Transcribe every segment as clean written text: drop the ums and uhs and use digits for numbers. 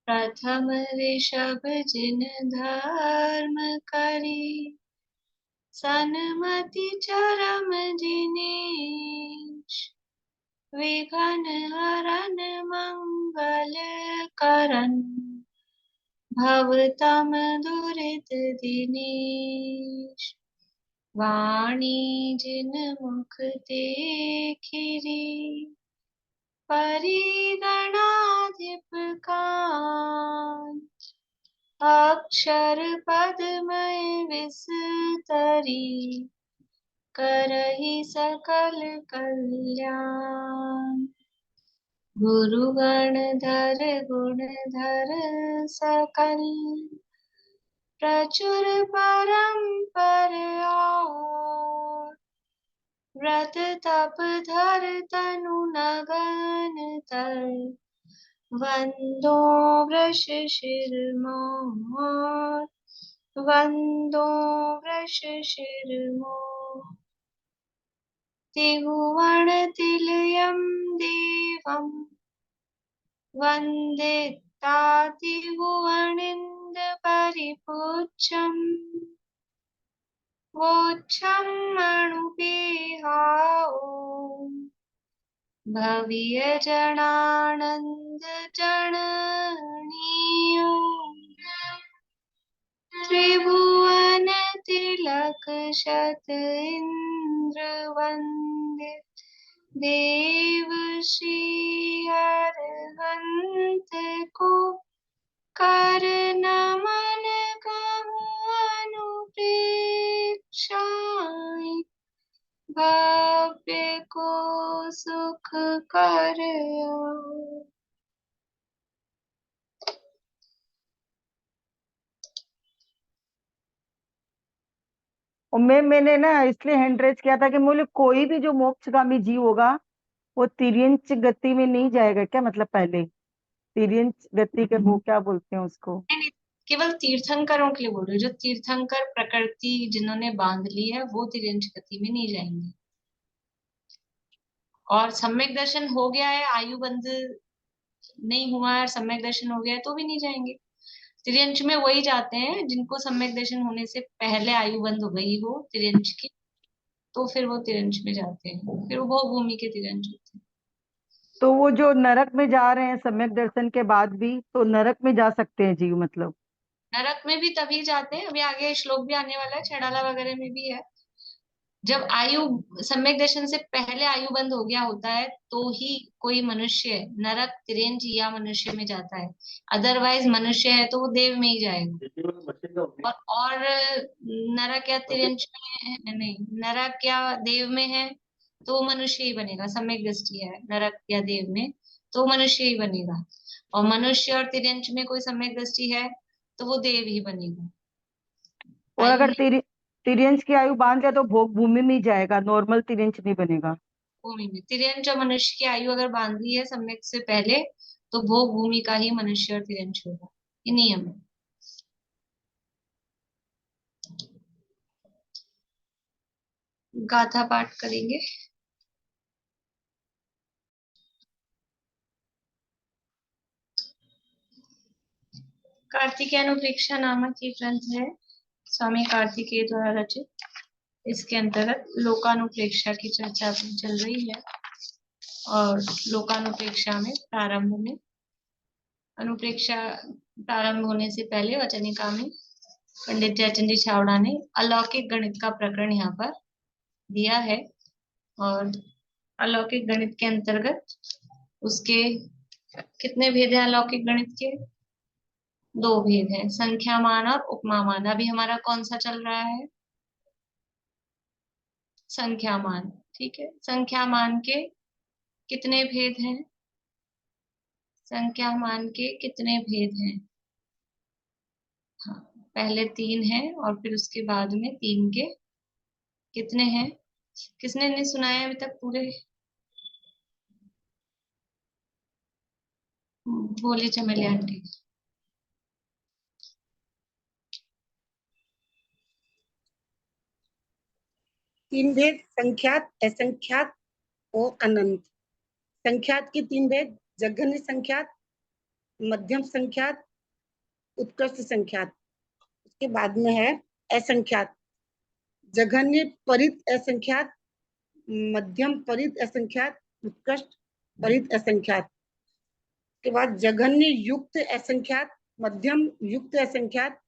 प्रथम ऋषभ जिन धर्म करी, सन्मति चरम जिनेश, विघ्न हरन मंगल करन, भवतम दुरित दिनेश। वाणी जिन मुख देखिरी, परिगणाधिप कांत, अक्षर पदमय विस्तरी, करहि सकल कल्याण। गुरुगण धर गुणधर सकल, प्रचुर परंपर और, व्रत तप धर तनु नगन तर, वंदो वृष शिरमोर, वंदो वृष शिरमोर। त्रिभुवन तिलयं देवं, वन्दितातिभुवनिन्द परिपुच्छम्, वोच्छम् मणुपेहाओ, भव्यजनानन्द जननीयो। त्रिभुवन तिलक शत इंद्र वंदित, देव श्री अरहंत को, कर नमन कहूँ अनुप्रेक्षाएं, भव्य को सुख कर आओ। और मैंने ना इसलिए हैंड रेज किया था कि बोले कोई भी जो मोक्षगामी जीव होगा वो तिर्यंच गति में नहीं जाएगा क्या, मतलब पहले तिर्यंच गति के वो क्या बोलते हैं उसको? नहीं, केवल तीर्थंकरों के लिए बोल रही हूँ। जो तीर्थंकर प्रकृति जिन्होंने बांध ली है वो तिर्यंच गति में नहीं जाएंगे। और सम्यक दर्शन हो गया है, आयु बंध नहीं हुआ है, सम्यक दर्शन हो गया है तो भी नहीं जाएंगे। तिर्यंच में वही जाते हैं जिनको सम्यक दर्शन होने से पहले आयु बंध हो गई हो तिर्यंच की, तो फिर वो तिर्यंच में जाते हैं, फिर वो भूमि के तिर्यंच होते हैं। तो वो जो नरक में जा रहे हैं सम्यक दर्शन के बाद भी, तो नरक में जा सकते हैं जीव मतलब? नरक में भी तभी जाते हैं, अभी आगे श्लोक भी आने वाला है, छेड़ाला वगैरह में भी है। जब आयु सम्यक दर्शन से पहले आयु बंद हो गया होता है तो ही कोई मनुष्य नरक तिर्यंच या मनुष्य में जाता है। अदरवाइज मनुष्य है तो वो देव में ही जाएगा। और नरक या तिर्यंच में नहीं, नरक या देव में है तो मनुष्य ही बनेगा। सम्यक दृष्टि है नरक या देव में तो मनुष्य ही बनेगा। और मनुष्य और तिर्यंच में कोई सम्यक दृष्टि है तो वो देव ही बनेगा। और आयु अगर तिर्यंच की आयु बांध जाए तो भोग भूमि में ही जाएगा, नॉर्मल तिर्यंच नहीं बनेगा? भूमि में तिर्यंच और मनुष्य की आयु अगर बांधी है सम्यक से पहले तो भोग भूमि का ही मनुष्य और तिर्यंच होगा। ये नियम है। गाथा पाठ करेंगे। कार्तिकेय अनुप्रेक्षा नामक ये ग्रंथ है, स्वामी कार्तिकेय द्वारा रचित। इसके अंतर्गत लोकानुप्रेक्षा की चर्चा भी चल रही है। और लोकानुप्रेक्षा में प्रारंभ में अनुप्रेक्षा प्रारंभ होने से पहले वचनिका में पंडित जयचंद्र छावड़ा ने अलौकिक गणित का प्रकरण यहाँ पर दिया है। और अलौकिक गणित के अंतर्गत उसके कितने भेद हैं? अलौकिक गणित के दो भेद हैं, संख्यामान और उपमामान। अभी हमारा कौन सा चल रहा है? संख्यामान। ठीक है, संख्यामान के कितने भेद हैं? संख्यामान के कितने भेद हैं? हाँ, पहले 3 हैं और फिर उसके बाद में 3 के कितने हैं? किसने नहीं सुनाया अभी तक पूरे? बोलिए चमेली आंटी। 3 भेद संख्यात, असंख्यात और अनंत। संख्यात के 3 भेद जघन्य संख्यात, मध्यम संख्यात, उत्कृष्ट संख्यात। उसके बाद में है असंख्यात, जघन्य परित असंख्यात, मध्यम परित असंख्यात, उत्कृष्ट परित असंख्यात। के बाद जघन्य युक्त असंख्यात, मध्यम युक्त असंख्यात,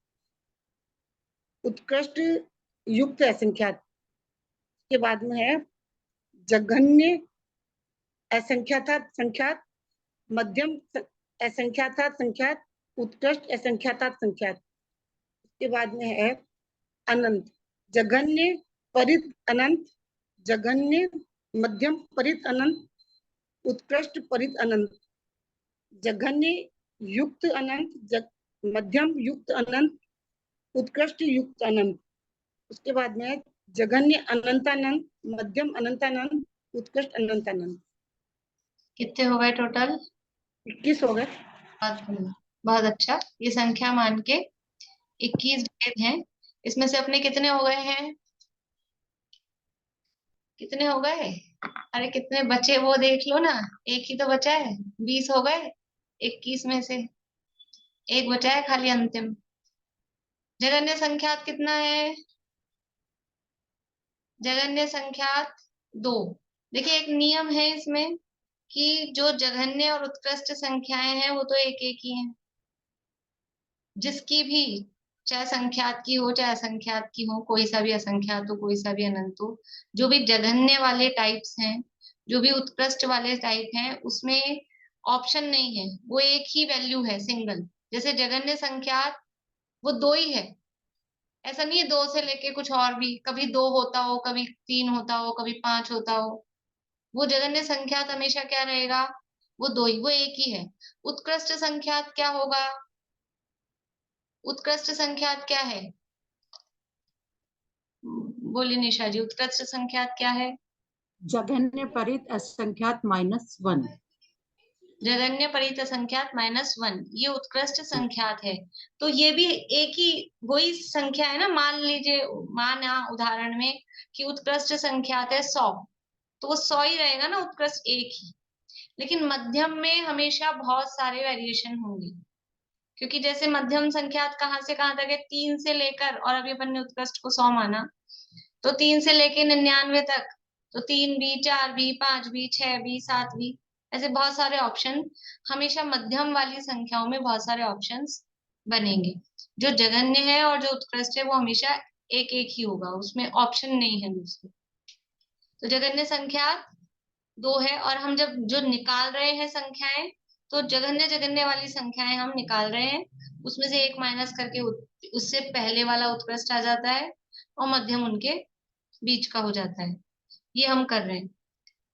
उत्कृष्ट युक्त असंख्यात। के बाद में है जघन्य असंख्यात संख्यात, मध्यम असंख्यात संख्यात, उत्कृष्ट असंख्यात संख्यात। के बाद में है अनंत, जघन्य परित अनंत, जघन्य मध्यम परित अनंत, उत्कृष्ट परित अनंत, जघन्य युक्त अनंत, मध्यम युक्त अनंत, उत्कृष्ट युक्त अनंत। उसके बाद में जघन्य अनंतानंत, मध्यम अनंतानंत, उत्कृष्ट अनंतानंत। कितने हो गए टोटल? 21 हो गए। बहुत अच्छा। ये संख्या मान के 21 भेद हैं। इसमें से अपने कितने हो गए हैं? कितने हो गए? अरे कितने बचे वो देख लो ना, एक ही तो बचा है। 20 हो गए 21 में से, एक बचा है खाली अंतिम। जघन्य संख्यात कितना है? जघन्य संख्यात 2। देखिए एक नियम है इसमें कि जो जघन्य और उत्कृष्ट संख्याएं हैं वो तो एक एक ही हैं। जिसकी भी, चाहे संख्यात की हो चाहे असंख्यात की हो, कोई सा भी असंख्यात हो कोई सा भी अनंत हो, जो भी जघन्य वाले टाइप्स हैं, जो भी उत्कृष्ट वाले टाइप हैं, उसमें ऑप्शन नहीं है, वो एक ही वैल्यू है, सिंगल। जैसे जघन्य संख्यात वो 2 ही है, ऐसा नहीं है 2 से लेके कुछ और भी, कभी 2 होता हो, कभी 3 होता हो, कभी 5 होता हो। वो जघन्य संख्यात हमेशा क्या रहेगा? वो 2 ही, वो एक ही है। उत्कृष्ट संख्यात क्या होगा? उत्कृष्ट संख्यात क्या है? बोलिए निशा जी, उत्कृष्ट संख्यात क्या है? जघन्य परित असंख्यात -1। जघन्य परित संख्यात -1, ये उत्कृष्ट संख्यात है। तो ये भी एक ही वही संख्या है ना। मान लीजिए, माना उदाहरण में कि उत्कृष्ट संख्यात है 100, तो वो 100 ही रहेगा ना, उत्कृष्ट एक ही। लेकिन मध्यम में हमेशा बहुत सारे वेरिएशन होंगे, क्योंकि जैसे मध्यम संख्यात कहाँ से कहाँ तक है, 3 से लेकर, और अभी अपन ने उत्कृष्ट को 100 माना, तो 3 से लेके 99 तक, तो 3 भी, 4 भी, 5 भी, 6 भी, 7 भी, ऐसे बहुत सारे ऑप्शन। हमेशा मध्यम वाली संख्याओं में बहुत सारे ऑप्शंस बनेंगे। जो जघन्य है और जो उत्कृष्ट है वो हमेशा एक एक ही होगा, उसमें ऑप्शन नहीं है दूसरे। तो जघन्य संख्या 2 है, और हम जब जो निकाल रहे हैं संख्याएं, तो जघन्य जघन्य वाली संख्याएं हम निकाल रहे हैं, उसमें से एक माइनस करके उससे पहले वाला उत्कृष्ट आ जाता है, और मध्यम उनके बीच का हो जाता है। ये हम कर रहे हैं।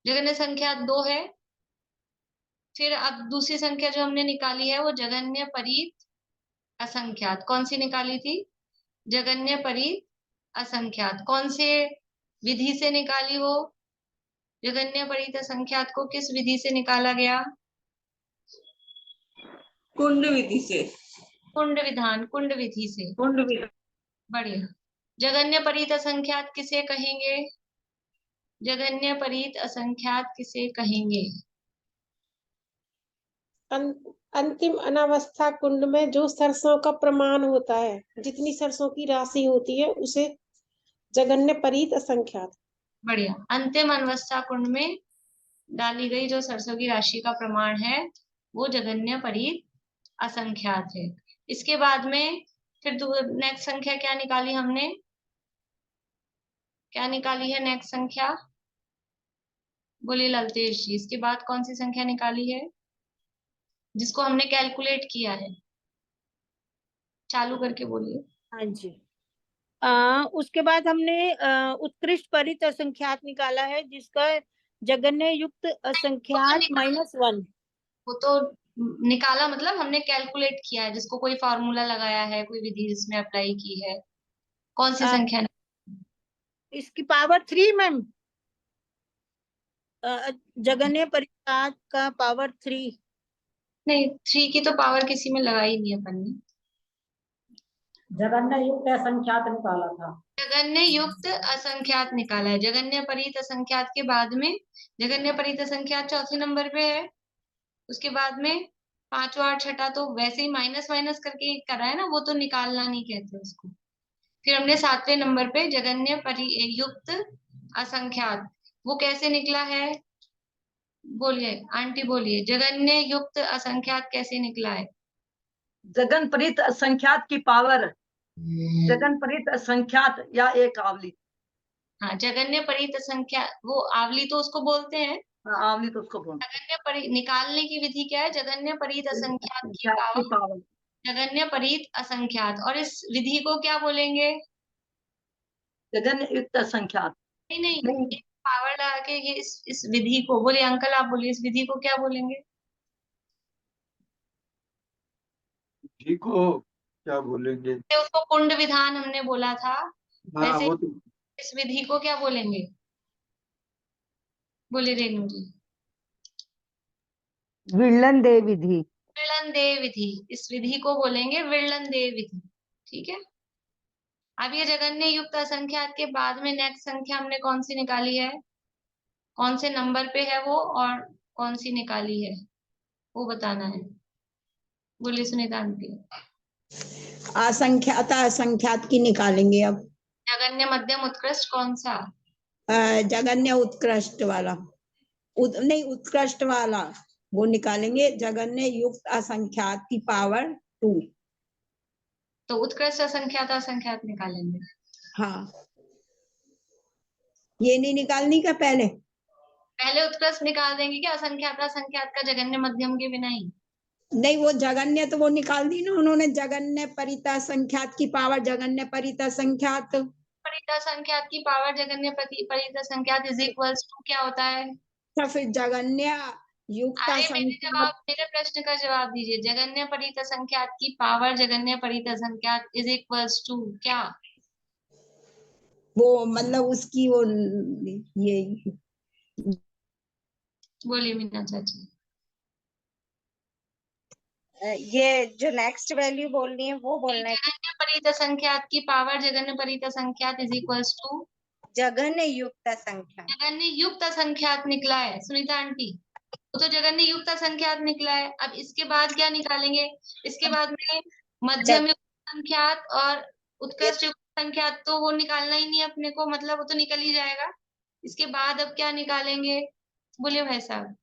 जघन्य संख्या 2 है। फिर अब दूसरी संख्या जो हमने निकाली है वो जघन्य परीत असंख्यात। कौन सी निकाली थी? जघन्य परीत असंख्यात। कौन से विधि से निकाली वो? जघन्य परीत असंख्यात को किस विधि से निकाला गया? कुंड विधि से। कुंड विधान, कुंड विधि से। कुंड विधि। बढ़िया। जघन्य परीत असंख्यात किसे कहेंगे? जघन्य परीत असंख्यात किसे कहेंगे? अंतिम अनावस्था कुंड में जो सरसों का प्रमाण होता है, जितनी सरसों की राशि होती है, उसे जघन्य परीत असंख्यात। बढ़िया। अंतिम अनवस्था कुंड में डाली गई जो सरसों की राशि का प्रमाण है वो जघन्य परीत असंख्यात है। इसके बाद में फिर नेक्स्ट संख्या क्या निकाली हमने? क्या निकाली है नेक्स्ट संख्या? बोलिए ललतेश जी, इसके बाद कौन सी संख्या निकाली है जिसको हमने कैलकुलेट किया है? चालू करके बोलिए। हाँ जी। उसके बाद हमने उत्कृष्ट परित असंख्यात निकाला है, जिसका जघन्य युक्त असंख्यात -1। वो तो निकाला मतलब हमने कैलकुलेट किया है, जिसको कोई फॉर्मूला लगाया है, कोई विधि जिसमें अप्लाई की है। कौन सी संख्या? इसकी पावर 3 मैम। जघन्य परित का पावर 3। नहीं, 3 की तो पावर किसी में लगाई नहीं अपन ने। जघन्य युक्त असंख्यात निकाला था। जघन्य युक्त असंख्यात निकाला है। जघन्य परित असंख्यात के बाद में जघन्य परित असंख्यात चौथे नंबर पे है। उसके बाद में पांचवा और छठा तो वैसे ही माइनस माइनस करके करा है ना, वो तो निकालना नहीं कहते उसको। फिर हमने सातवें नंबर पे जगन्य युक्त असंख्यात, वो कैसे निकला है? बोलिए आंटी, बोलिए, जगन्य युक्त असंख्यात कैसे निकला है? जगन परित असंख्यात की पावर, जगन परित असंख्यात या एक आवली। हाँ, जगन्य परित संख्या, वो आवली तो उसको बोलते हैं। हाँ, आवली तो उसको बोलते जगन्य परि निकालने की विधि क्या है? जगन्य परित असंख्यात की हैं। पावर, पावर जगन्य परित असंख्यात। और इस विधि को क्या बोलेंगे? जगन युक्त असंख्यात। नहीं नहीं, पावर लगा के ये इस विधि को बोलिए, अंकल आप बोलिए, इस विधि को क्या बोलेंगे? जी को क्या बोलेंगे? तो उसको कुंड विधान हमने बोला था, हाँ वैसे वो तो इस विधि को क्या बोलेंगे? बोलिए रेणु जी। विर्लन दे विधि। विर्लन दे विधि, इस विधि को बोलेंगे विर्लन दे विधि। ठीक है। अब ये जगन्य युक्त असंख्यात के बाद में नेक्स्ट संख्या हमने कौन सी निकाली है? कौन से नंबर पे है वो, और कौन सी निकाली है वो बताना है। बोलिए सुनीता आंटी। असंख्यात असंख्यात की निकालेंगे अब। जगन्य मध्यम उत्कृष्ट कौन सा? जगन्य उत्कृष्ट वाला, नहीं उत्कृष्ट वाला वो निकालेंगे, जगन्य युक्त असंख्यात की पावर 2। तो उत्कृष्ट असंख्यात असंख्यात निकालेंगे। हाँ, ये नहीं निकालनी का पहले? पहले उत्कृष्ट निकाल देंगे क्या असंख्यात असंख्यात का जगन्य मध्यम के बिना ही? नहीं, वो जगन्य तो वो निकाल दी ना उन्होंने, जगन्य परिता संख्यात की पावर जगन्य परिता संख्यात। परिता संख्यात की पावर जगन्य परिता संख्यात इज इक्वल्स टू क्या होता है? तो फिर जगन्य युक्त अरे संख्यात, मेरे प्रश्न का जवाब दीजिए। जगन्य परिता संख्यात की पावर जगन्य परिता संख्यात इज इक्वल्स टू क्या? वो मतलब उसकी वो ये बोलिए मीना चाची। ये जो नेक्स्ट वैल्यू बोलनी है वो बोलना है। जगन्य परिता संख्यात की पावर जगन्य परिता संख्यात इज इक्वल्स टू जघन्य युक्त संख्या। जगन्य युक्त संख्यात निकला है सुनीता आंटी, वो तो जगन्य युक्त संख्यात निकला है। अब इसके बाद क्या निकालेंगे? इसके बाद में मध्यम युक्त संख्यात और उत्कृष्ट युक्त संख्यात, तो वो निकालना ही नहीं अपने को, मतलब वो तो निकल ही जाएगा। इसके बाद अब क्या निकालेंगे? बोलिए भाई साहब।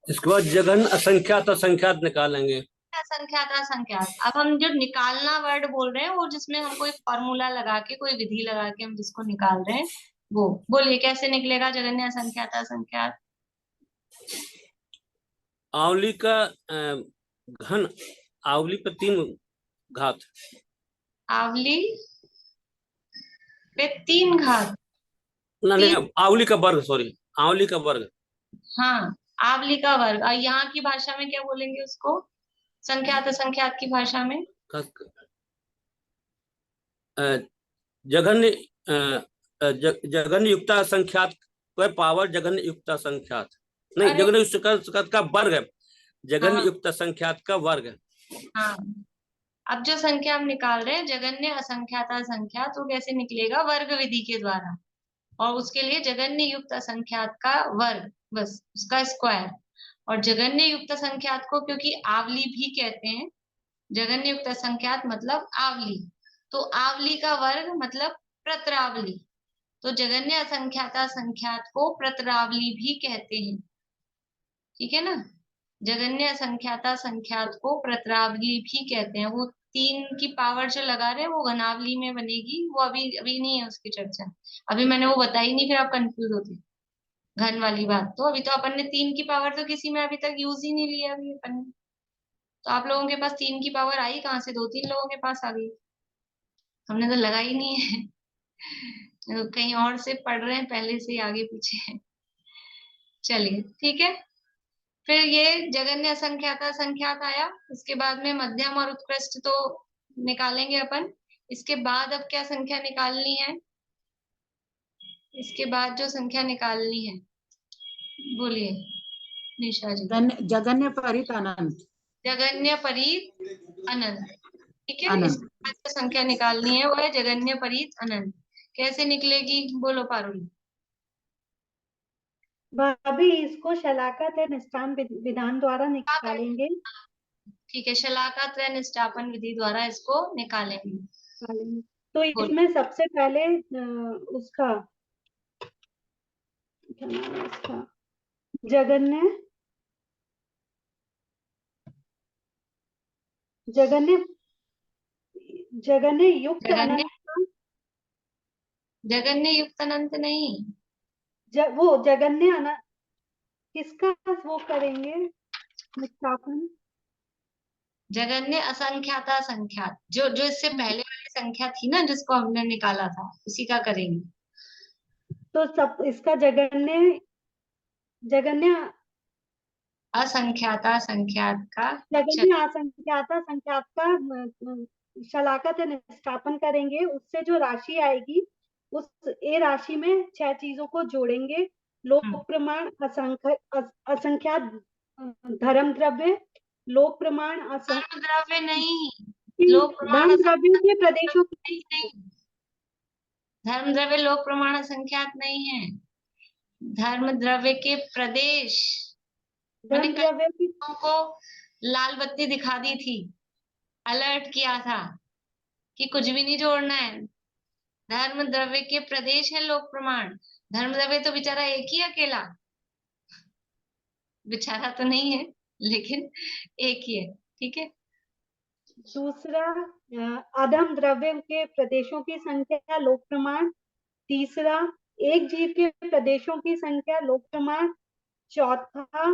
इसके बाद जघन असंख्यात असंख्यात निकालेंगे। असंख्यात असंख्यात, अब हम जो निकालना वर्ड बोल रहे हैं वो जिसमें हम कोई फॉर्मूला लगा के, कोई विधि लगा के हम जिसको निकाल रहे हैं, वो बोलिए कैसे निकलेगा जगन्य असंख्यात असंख्यात? आवली का घन, आवली पे 3 घात। आवली पे 3 घात। नहीं, आवली का वर्ग, सॉरी, आवली का वर्ग। हाँ, आवली का वर्ग। और यहाँ की भाषा में क्या बोलेंगे उसको? संख्यात असंख्यात की भाषा में जघन्य जघन्य युक्ता संख्यात पर पावर जघन्य युक्ता संख्यात, नहीं, अरे जघन्य युक्त का वर्ग है, जघन्य हाँ युक्त संख्यात का वर्ग है। हाँ, अब जो संख्या हम निकाल रहे हैं जगन्य असंख्यात असंख्यात, वो कैसे निकलेगा? वर्ग विधि के द्वारा। और उसके लिए जगन्य युक्त असंख्यात का वर्ग, बस उसका स्क्वायर। और जगन्य युक्त संख्यात को क्योंकि आवली भी कहते हैं, जगन्य युक्त संख्यात मतलब आवली, तो आवली का वर्ग मतलब प्रतरावली। तो जगन्य असंख्याता संख्यात को प्रतरावली भी कहते हैं। ठीक है ना? जगन्य असंख्याता संख्यात को प्रतरावली भी कहते हैं। वो 3 की पावर जो लगा रहे हैं वो घनावली में बनेगी, वो अभी अभी नहीं है उसकी चर्चा। अभी मैंने वो बताई नहीं, फिर आप कंफ्यूज होते घन वाली बात। तो अभी तो अपन ने 3 की पावर तो किसी में अभी तक यूज ही नहीं लिया अभी अपन ने। तो आप लोगों के पास 3 की पावर आई कहाँ से? 2-3 लोगों के पास आ गई, हमने तो लगाई नहीं है। तो कहीं और से पढ़ रहे हैं पहले से ही आगे पीछे। चलिए ठीक है। फिर ये जगन्य असंख्याता संख्यात आया, इसके बाद में मध्यम और उत्कृष्ट तो निकालेंगे अपन। इसके बाद अब क्या संख्या निकालनी है? इसके बाद जो संख्या निकालनी है, बोलिए निशा जी। जगन्य परित अनंत। जगन्य परीत अनंत। ठीक है, अनंत। इसके बाद जो संख्या निकालनी है वो है जगन्य परीत अनंत। कैसे निकलेगी? बोलो पारुल। भाभी इसको शलाकत है निष्ठान विधान द्वारा निकालेंगे। ठीक है, शलाका त्रय निष्ठापन विधि द्वारा इसको निकालेंगे। तो इसमें सबसे पहले उसका क्या नाम है इसका, जगन्य जगन्य जगन्य युक्त जगन्य अनंत, जगन्य युक्त अनंत नहीं, वो जगन्य अनंत किसका वो करेंगे निष्ठापन। जगन्य असंख्याता संख्यात, जो जो इससे पहले वाली संख्या थी ना जिसको हमने निकाला था, उसी का करेंगे। तो सब इसका जगन्य जगन्य असंख्याता संख्यात का जगन्य असंख्याता संख्यात का शलाकत है निष्ठापन करेंगे। उससे जो राशि आएगी उस ए राशि में 6 चीजों को जोड़ेंगे। लोक प्रमाण असंख्यात धर्म द्रव्य, लोक प्रमाण धर्म द्रव्य नहीं, लोक धर्म द्रव्यों के प्रदेशों की नहीं, धर्म द्रव्य लोक प्रमाण संख्यात नहीं है, धर्म द्रव्य के प्रदेश। मैंने धर्म द्रव्य की को लाल बत्ती दिखा दी थी, अलर्ट किया था कि कुछ भी नहीं जोड़ना है। धर्म द्रव्य के प्रदेश है लोक प्रमाण। धर्म द्रव्य तो बेचारा एक ही अकेला, बेचारा तो नहीं है लेकिन एक ही है। ठीक है, दूसरा अधम द्रव्य के प्रदेशों की संख्या लोक प्रमाण। तीसरा एक जीव के प्रदेशों की संख्या लोक प्रमाण। चौथा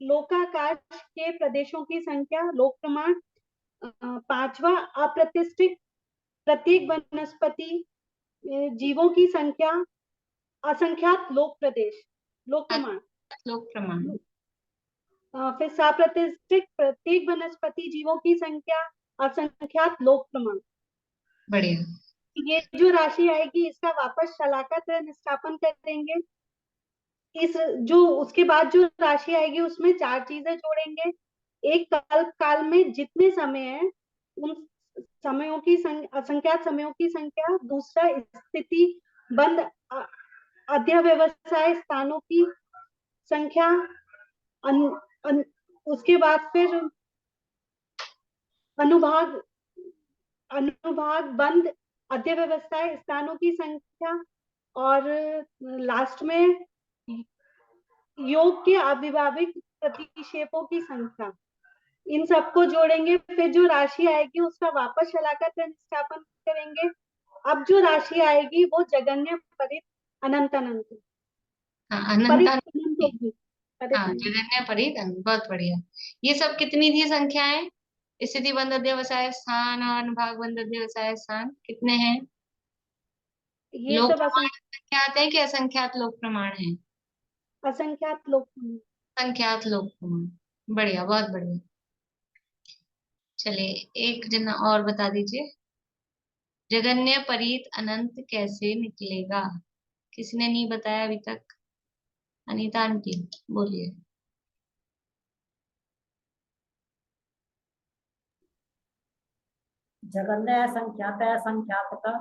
लोकाकाश के प्रदेशों की संख्या लोक प्रमाण। पांचवा अप्रतिष्ठित प्रत्येक वनस्पति जीवों की संख्या असंख्यात लोक प्रदेश लोक प्रमाण। लोक प्रमाण। फिर साप्रतिष्ठित प्रत्येक वनस्पति जीवों की संख्या असंख्यात लोक प्रमाण। बढ़िया। ये जो राशि आएगी इसका वापस शलाका त्रय निष्ठापन करेंगे। इस जो उसके बाद जो राशि आएगी उसमें 4 चीजें जोड़ेंगे। एक कल्प काल में जितने समय है उन समयों की असंख्यात समयों की संख्या। दूसरा स्थिति बंद अध्यवसाय स्थानों की संख्या। उसके बाद फिर अनुभाग बंद अध्यवसाय स्थानों की संख्या। और लास्ट में योग के अविभाविक प्रतिक्षेपों की संख्या। इन सबको जोड़ेंगे, फिर जो राशि आएगी उसका वापस शलाका त्रय निष्ठापन करेंगे। अब जो राशि आएगी वो जगन्य परित अनंत अनंत अनंत होगी। जगन्य परित अनंत। बहुत बढ़िया। ये सब कितनी थी संख्याएं? स्थिति बंद अध्यवसाय स्थान और अनुभाग बंद अध्यवसाय स्थान कितने हैं? ये लोक सब प्रमाण संख्यात है कि असंख्यात लोक प्रमाण है? असंख्यात लोक संख्यात लोक प्रमाण। बढ़िया, बहुत बढ़िया। चलिए एक जना और बता दीजिए, जगन्य परित अनंत कैसे निकलेगा? किसी ने नहीं बताया अभी तक? अनीता आंटी बोलिए। जगन्य असंख्यात है, असंख्यात का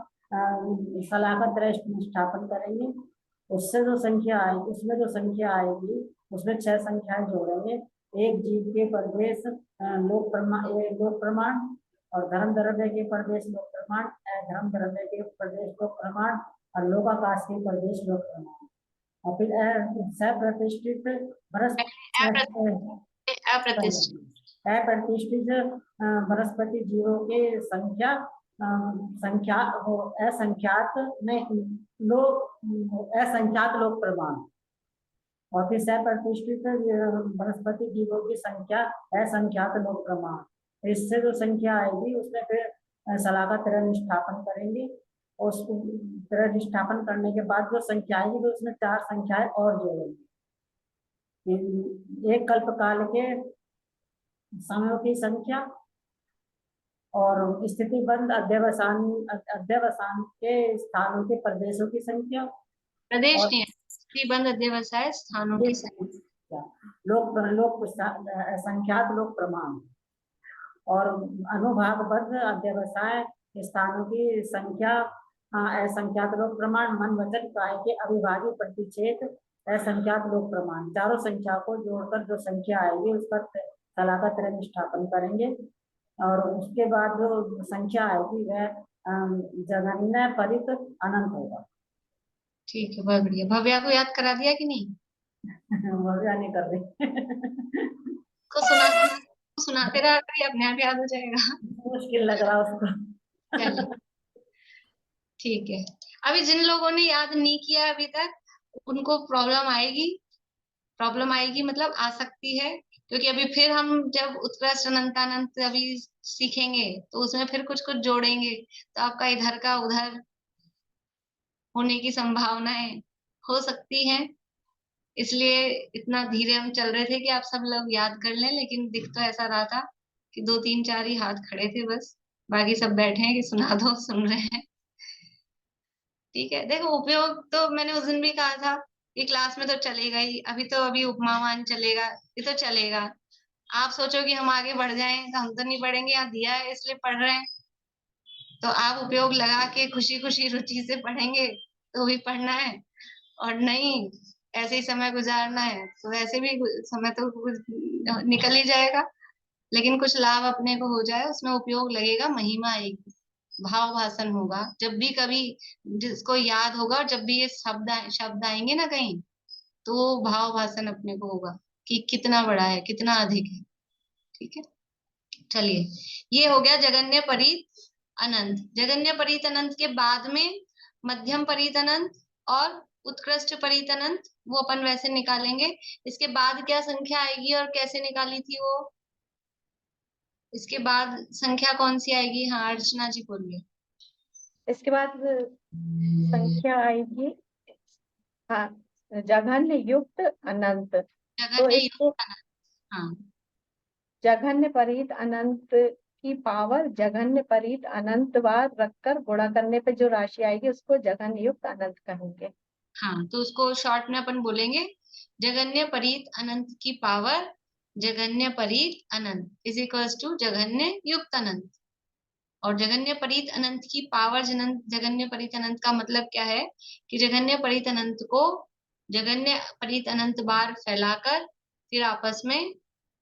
शलाका त्रय निष्ठापन करेंगे। उससे जो संख्या आएगी उसमें जो संख्या आएगी उसमें 6 संख्याएं जोड़ेंगे। एक जीव के प्रदेश लोक प्रमाण और धर्म द्रव्य के प्रदेश लोक प्रमाण, धर्म द्रव्य के प्रदेश लोक प्रमाण और लोकाकाश के प्रदेश लोक प्रमाण। और फिर सप्रतिष्ठित अप्रतिष्ठित वनस्पति जीवों के संख्या असंख्यात लोक प्रमाण। और फिर सप्रतिष्ठित वनस्पति जीवों की संख्या असंख्यात लोक प्रमाण। इससे जो संख्या आएगी उसमें फिर शलाका त्रय निष्ठापन करेंगे। और उसको त्रय निष्ठापन करने के बाद जो संख्या आएगी तो उसमें 4 संख्याएं और जोड़ेंगे। एक कल्प काल के समयों की संख्या और स्थिति बंद अध्यवसान के स्थानों के प्रदेशों की संख्या। प्रदेश नहीं, स्थिति बंद अध्यवसाय स्थानों की संख्या। लोक संख्यात लोक प्रमाण और अनुभाग बद्ध अध्यवसाय स्थानों की संख्या असंख्यात लोक प्रमाण मन वचन काय के अविभाज्य प्रतिच्छेद असंख्यात लोक प्रमाण, चारों संख्या को जोड़कर जो संख्या आएगी उस पर कलाका त्रय स्थापन करेंगे और उसके बाद जो संख्या आएगी वह जगन्य परित अनंत होगा। ठीक है, बहुत बढ़िया। भव्या को याद करा दिया कि नहीं? भव्या नहीं कर रही। को सुनाते रहा करिए, अपने आप याद हो जाएगा। मुश्किल लग रहा उसको। चलिए ठीक है। अभी जिन लोगों ने याद नहीं किया अभी तक, उनको प्रॉब्लम आएगी मतलब आ सकती है, क्योंकि अभी फिर हम जब उत्कृष्ट अनंतानंत अभी सीखेंगे तो उसमें फिर कुछ कुछ जोड़ेंगे, तो आपका इधर का उधर होने की संभावनाएं हो सकती हैं। इसलिए इतना धीरे हम चल रहे थे कि आप सब लोग याद कर लें, लेकिन दिख तो ऐसा रहा था कि 2 3 4 ही हाथ खड़े थे बस, बाकी सब बैठे हैं कि सुना दो, सुन रहे हैं। ठीक है, देखो उपयोग तो मैंने उस दिन भी कहा था कि क्लास में तो चलेगा ही, अभी उपमावान चलेगा, ये तो चलेगा। आप सोचो कि हम आगे बढ़ जाएं, तो हम तो नहीं बढ़ेंगे, यहाँ दिया है इसलिए पढ़ रहे हैं। तो आप उपयोग लगा के खुशी खुशी रुचि से पढ़ेंगे तो भी पढ़ना है, और नहीं ऐसे ही समय गुजारना है तो वैसे भी समय तो निकल ही जाएगा, लेकिन कुछ लाभ अपने को हो जाए, उसमें उपयोग लगेगा, महिमा आएगी, भाव भाषण होगा। जब भी कभी जिसको याद होगा, जब भी ये शब्द आएंगे ना कहीं, तो वो भाव भाषण अपने को होगा कि कितना बड़ा है, कितना अधिक है। ठीक है, चलिए ये हो गया जगन्य परीत अनंत। जगन्य परीत अनंत के बाद में मध्यम परीत अनंत और उत्कृष्ट परीत अनंत, वो अपन वैसे निकालेंगे। इसके बाद क्या संख्या आएगी और कैसे निकाली थी वो, इसके बाद संख्या कौन सी आएगी? हाँ अर्चना जी बोलिए। इसके बाद संख्या आएगी हाँ जघन्य युक्त अनंत। तो जगन्य इसको युक्त अनंत, हाँ जघन्य परीत अनंत की पावर जघन्य परीत अनंत बार रखकर गुणा करने पे जो राशि आएगी उसको जघन्य युक्त अनंत कहेंगे। हाँ, तो उसको शॉर्ट में अपन बोलेंगे जगन्य परीत अनंत की पावर जगन्य परीत अनंत इज इक्वल्स टू जगन्य युक्त अनंत। और जगन्य परीत अनंत की पावर जगन्य परीत अनंत का मतलब क्या है कि जगन्य परीत अनंत को जगन्य परीत अनंत बार फैलाकर फिर आपस में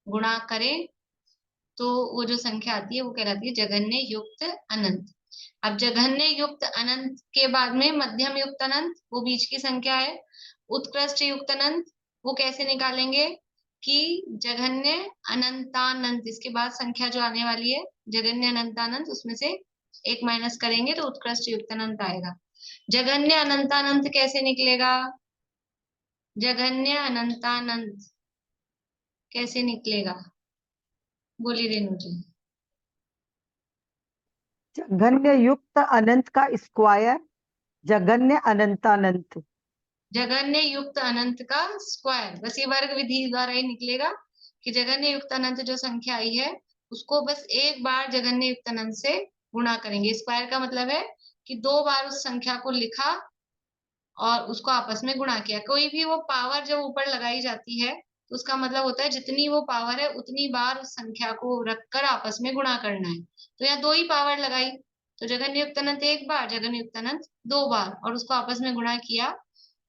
गुणा करें, तो वो जो संख्या आती है वो कहलाती है जगन्य युक्त अनंत। अब जघन्य युक्त अनंत के बाद में मध्यम युक्त अनंत, वो बीच की संख्या है। उत्कृष्ट युक्त अनंत वो कैसे निकालेंगे कि जघन्य अनंतानंत, इसके बाद संख्या जो आने वाली है जघन्य अनंतानंत, उसमें से 1 माइनस करेंगे तो उत्कृष्ट युक्त अनंत आएगा। जघन्य अनंतानंत कैसे निकलेगा? जघन्य अनंतानंत कैसे निकलेगा? बोली रेणु जी। जघन्य युक्त अनंत का स्क्वायर जघन्य अनंतानंत। जघन्य युक्त अनंत का स्क्वायर, बस ये वर्ग विधि द्वारा ही निकलेगा कि जघन्य युक्त अनंत जो संख्या आई है उसको बस एक बार जघन्य युक्त अनंत से गुणा करेंगे। स्क्वायर का मतलब है कि 2 बार उस संख्या को लिखा और उसको आपस में गुणा किया। कोई भी वो पावर जब ऊपर लगाई जाती है तो उसका मतलब होता है जितनी वो पावर है उतनी बार उस संख्या को रखकर आपस में गुणा करना है। तो यहाँ 2 ही पावर लगाई, तो जघन्य युक्त अनंत 1 बार, जघन्य युक्त अनंत 2 बार, और उसको आपस में गुणा किया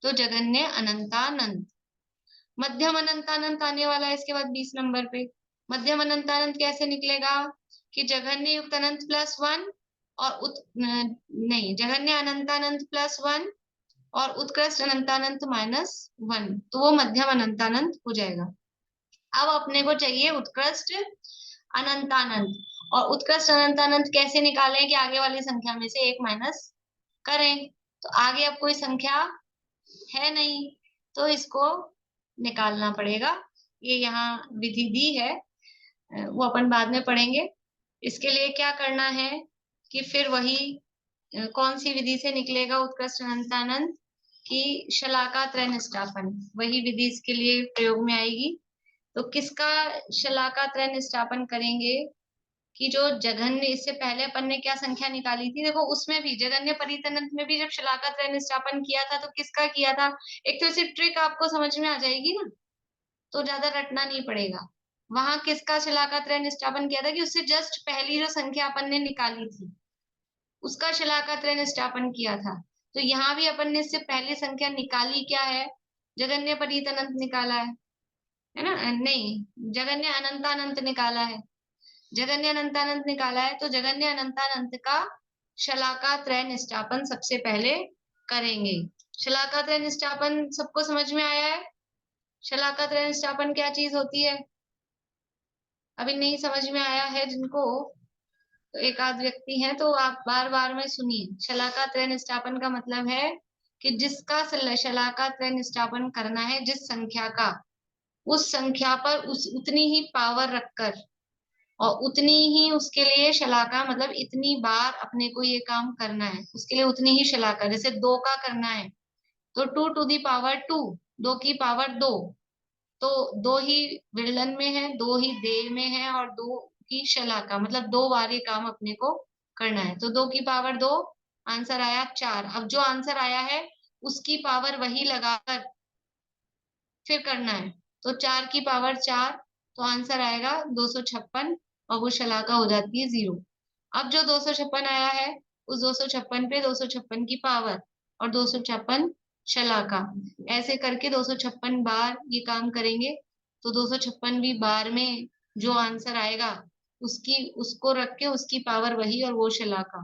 तो जघन्य अनंतानंत। मध्यम अनंतानंत आने वाला है इसके बाद 20 नंबर पे। मध्यम अनंतानंत कैसे निकलेगा कि जघन्य युक्त अनंत प्लस 1 और नहीं, जघन्य अनंतानंत प्लस 1 और उत्कृष्ट अनंतानंत -1, तो वो मध्यम अनंतानंत हो जाएगा। अब अपने को चाहिए उत्कृष्ट अनंतानंत, और उत्कृष्ट अनंतानंत कैसे निकालें कि आगे वाली संख्या में से 1 माइनस करें। तो आगे अब कोई संख्या है नहीं तो इसको निकालना पड़ेगा। ये यहाँ विधि दी है, वो अपन बाद में पढ़ेंगे। इसके लिए क्या करना है कि फिर वही कौन सी विधि से निकलेगा उत्कृष्ट अनंतानंत की शलाका त्रय निष्ठापन, वही विधि इसके लिए प्रयोग में आएगी। तो किसका शलाका त्रय निष्ठापन करेंगे कि जो जघन्य, इससे पहले अपन ने क्या संख्या निकाली थी, देखो उसमें भी जघन्य परीत अनंत में भी जब शलाका त्रय निष्ठापन किया था तो किसका किया था। एक तो इसे ट्रिक आपको समझ में आ जाएगी ना, तो ज्यादा रटना नहीं पड़ेगा। वहां किसका शलाका त्रय निष्ठापन किया था कि उससे जस्ट पहली जो संख्या अपन ने निकाली थी उसका शलाका त्रय निष्ठापन किया था। तो यहाँ भी अपन ने इससे पहले संख्या निकाली क्या है, जगन्य परीत अनंत निकाला है ना? नहीं, जगन्य अनंतानंत निकाला है। जगन्य अनंतानंत निकाला है, तो जगन्य अनंतानंत का शलाका त्रय निष्ठापन सबसे पहले करेंगे। शलाका त्रय निष्ठापन सबको समझ में आया है? शलाका त्रय निष्ठापन क्या चीज होती है? अभी नहीं समझ में आया है जिनको, तो एक आध व्यक्ति है तो आप बार बार में सुनिए। शलाका त्रय निष्ठापन का मतलब है कि जिसका शलाका त्रय निष्ठापन करना है, जिस संख्या का, उस संख्या पर उतनी ही पावर रखकर और उतनी ही उसके लिए शलाका, मतलब इतनी बार अपने को ये काम करना है, उसके लिए उतनी ही शलाका। जैसे 2 का करना है तो 2 टू दी पावर 2, 2 की पावर 2, तो 2 ही विललन में है, 2 ही देह में है और 2 की शलाका, मतलब 2 बार ये काम अपने को करना है। तो 2 की पावर 2, आंसर आया 4। अब जो आंसर आया है उसकी पावर वही लगाकर फिर करना है, तो 4 की पावर 4, तो आंसर आएगा 256 और वो शलाका हो जाती है 0। अब जो 256 आया है उस 256 पे 256 की पावर और 256 शलाका, ऐसे करके 256 बार ये काम करेंगे। तो 256वीं बार में जो आंसर आएगा उसको रख के उसकी पावर वही और वो शलाका,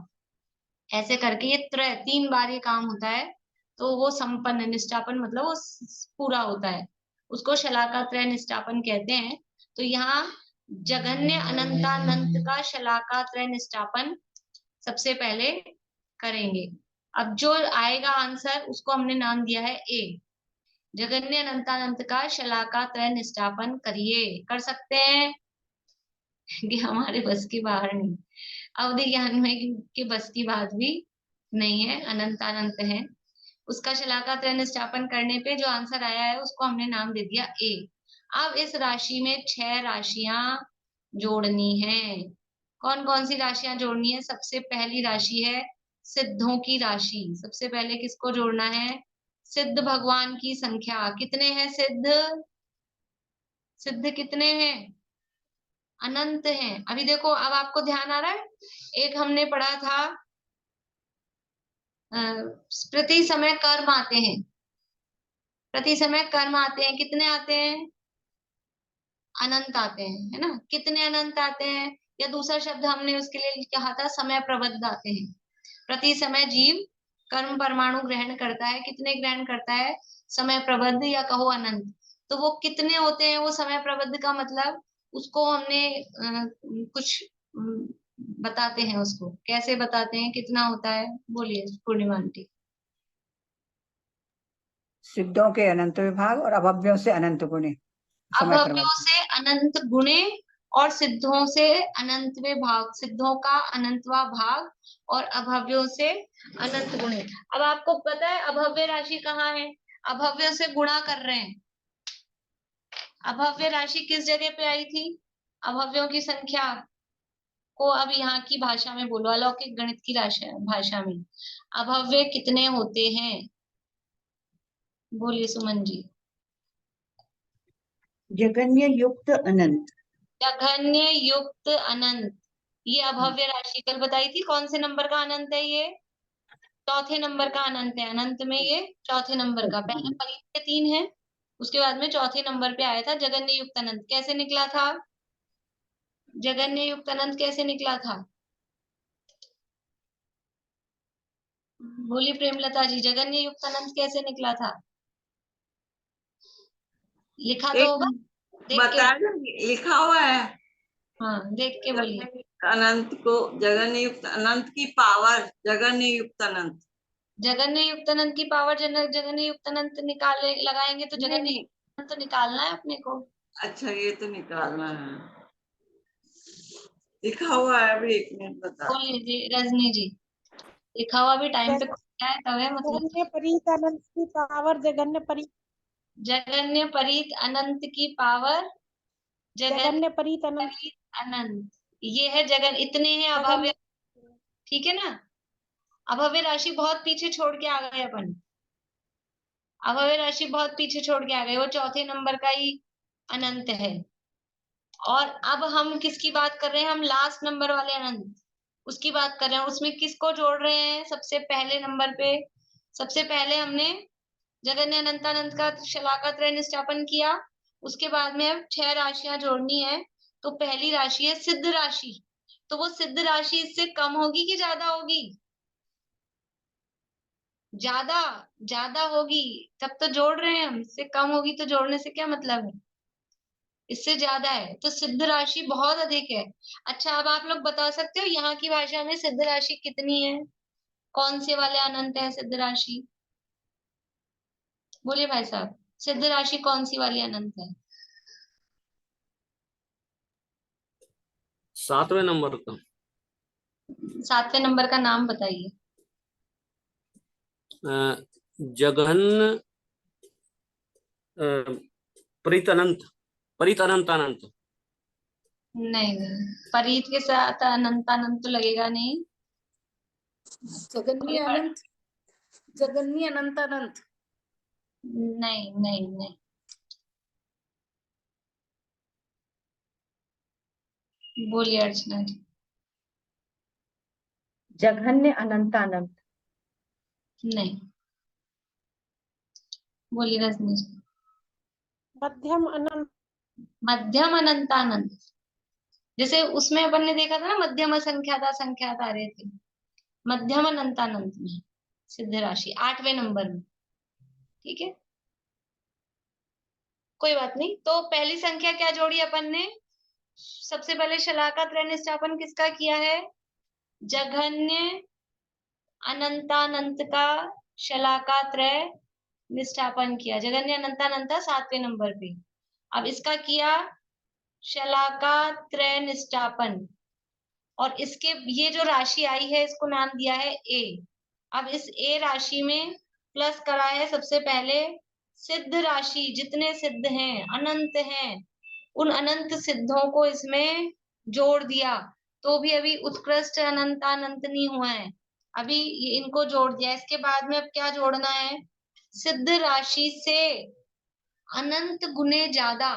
ऐसे करके ये 3 बार ये काम होता है। तो वो संपन्न निष्ठापन, मतलब वो पूरा होता है, उसको शलाका त्रय निष्ठापन कहते हैं। तो यहाँ जगन्य अनंतानंत का शलाका त्रय निष्ठापन सबसे पहले करेंगे। अब जो आएगा आंसर उसको हमने नाम दिया है ए। जगन्य अनंतानंत का शलाका त्रय निष्ठापन करिए, कर सकते हैं कि हमारे बस की बाहर नहीं, अवधि ज्ञान में के बस की बात भी नहीं है, अनंतानंत है। उसका शलाका त्रय निष्ठापन करने पे जो आंसर आया है उसको हमने नाम दे दिया ए। अब इस राशि में 6 राशियां जोड़नी है। कौन कौन सी राशियां जोड़नी है? सबसे पहली राशि है सिद्धों की राशि। सबसे पहले किसको जोड़ना है? सिद्ध भगवान की संख्या। कितने हैं सिद्ध? सिद्ध कितने हैं? अनंत हैं। अभी देखो, अब आपको ध्यान आ रहा है, एक हमने पढ़ा था प्रति समय कर्म आते हैं, प्रति समय कर्म आते हैं, कितने आते हैं? अनंत आते हैं, है ना? कितने अनंत आते हैं? या दूसरा शब्द हमने उसके लिए कहा था समय प्रबद्ध आते हैं। प्रति समय जीव कर्म परमाणु ग्रहण करता है, कितने ग्रहण करता है? समय प्रबद्ध, या कहो अनंत। तो वो कितने होते हैं? वो समय प्रबद्ध का मतलब उसको हमने कुछ बताते हैं, उसको कैसे बताते हैं, कितना होता है? बोलिए पूर्णिमा आंटी। सिद्धों के अनंत विभाग और अभव्यों से अनंत गुणे, समय अभव्यों प्रबंध। से अनंत गुणे और सिद्धों से अनंतवे भाग, सिद्धों का अनंतवा भाग और अभव्यों से अनंत गुणे। अब आपको पता है अभव्य राशि कहाँ है? अभव्य से गुणा कर रहे हैं। अभव्य राशि किस जगह पे आई थी? अभव्यों की संख्या को अब यहाँ की भाषा में बोलो, अलौकिक गणित की भाषा में अभव्य कितने होते हैं? बोलिए सुमन जी। जगन्य युक्त अनंत। जघन्य युक्त अनंत, ये अभव्य राशि कल बताई थी। कौन से नंबर का अनंत है ये? चौथे नंबर का अनंत है। अनंत में ये चौथे नंबर का, पहले परित के 3 है, उसके बाद में चौथे नंबर पे आया था जगन्य युक्त अनंत। कैसे निकला था जगन्य युक्त अनंत? कैसे निकला था? बोलिए प्रेमलता जी, जगन्य युक्त अनंत कैसे निकला था? लिखा तो होगा, देख के। बता लिखा हुआ है। हाँ, देख के बोलिए। अनंत को जगन्य युक्त अनंत की पावर, जगन्य युक्त अनंत। जगन्य युक्त अनंत की पावर, जगन्य युक्त अनंत निकाले लगाएंगे तो जगन्य युक्त अनंत तो निकालना है अपने को। अच्छा, ये तो निकालना है, लिखा हुआ है। अभी 1 मिनट बता। बोलिए जी रजनी जी, लिखा हुआ भी टाइम पे खुलता है तब है, मतलब जगन्य परीत अनंत की पावर जगन्य परीत अनंत की पावर, जगन्य परीत अनंत अनंत, ये है जगन। इतने हैं अभव्य, ठीक है ना? अभव्य राशि बहुत पीछे छोड़ के आ गए अपन, अभव्य राशि बहुत पीछे छोड़ के आ गए, वो चौथे नंबर का ही अनंत है। और अब हम किसकी बात कर रहे हैं? हम लास्ट नंबर वाले अनंत, उसकी बात कर रहे हैं। उसमें किसको जोड़ रहे हैं? सबसे पहले नंबर पे सबसे पहले हमने जगन्य अनंतानंत का शलाका त्रय निष्ठापन किया। उसके बाद में अब 6 राशियां जोड़नी है। तो पहली राशि है सिद्ध राशि। तो वो सिद्ध राशि इससे कम होगी कि ज्यादा होगी? ज्यादा ज्यादा होगी, तब तो जोड़ रहे हैं हम। इससे कम होगी तो जोड़ने से क्या मतलब है? इससे ज्यादा है, तो सिद्ध राशि बहुत अधिक है। अच्छा, अब आप लोग बता सकते हो यहाँ की भाषा में सिद्ध राशि कितनी है? कौन से वाले अनंत है सिद्ध राशि? बोलिए भाई साहब, सिद्ध राशि कौन सी वाली अनंत है? 7वें नंबर का। 7वें नंबर का नाम बताइए। जघन्य परित अनंत, परित अनंत अनंत। नहीं नहीं, परीत के साथ अनंत अनंत तो लगेगा नहीं। जगन्य अनंत, जगन्य अनंत अनंत। नहीं नहीं नहीं, बोलिए अर्चना जी। जघन्य अनंतानंत। नहीं, बोलिए रजनी जी। मध्यम अनंत। मध्यम अनंतानंत। जैसे उसमें अपन ने देखा था ना, मध्यम असंख्यात असंख्यात आ रहे थे। मध्यम अनंतानंत में सिद्ध राशि 8वें नंबर में। ठीक है, कोई बात नहीं। तो पहली संख्या क्या जोड़ी अपन ने? सबसे पहले शलाका त्रय निष्ठापन किसका किया है? जघन्य अनंतानंत का शलाका त्रय निष्ठापन किया। जगन्य अनंतानंता 7वें नंबर पे। अब इसका किया शलाका त्रय निष्ठापन, और इसके ये जो राशि आई है इसको नाम दिया है ए। अब इस ए राशि में प्लस करा है सबसे पहले सिद्ध राशि, जितने सिद्ध हैं, अनंत हैं, उन अनंत सिद्धों को इसमें जोड़ दिया। तो भी अभी उत्कृष्ट अनंतानंत नहीं हुआ है, अभी ये इनको जोड़ दिया। इसके बाद में अब क्या जोड़ना है? सिद्ध राशि से अनंत गुने ज्यादा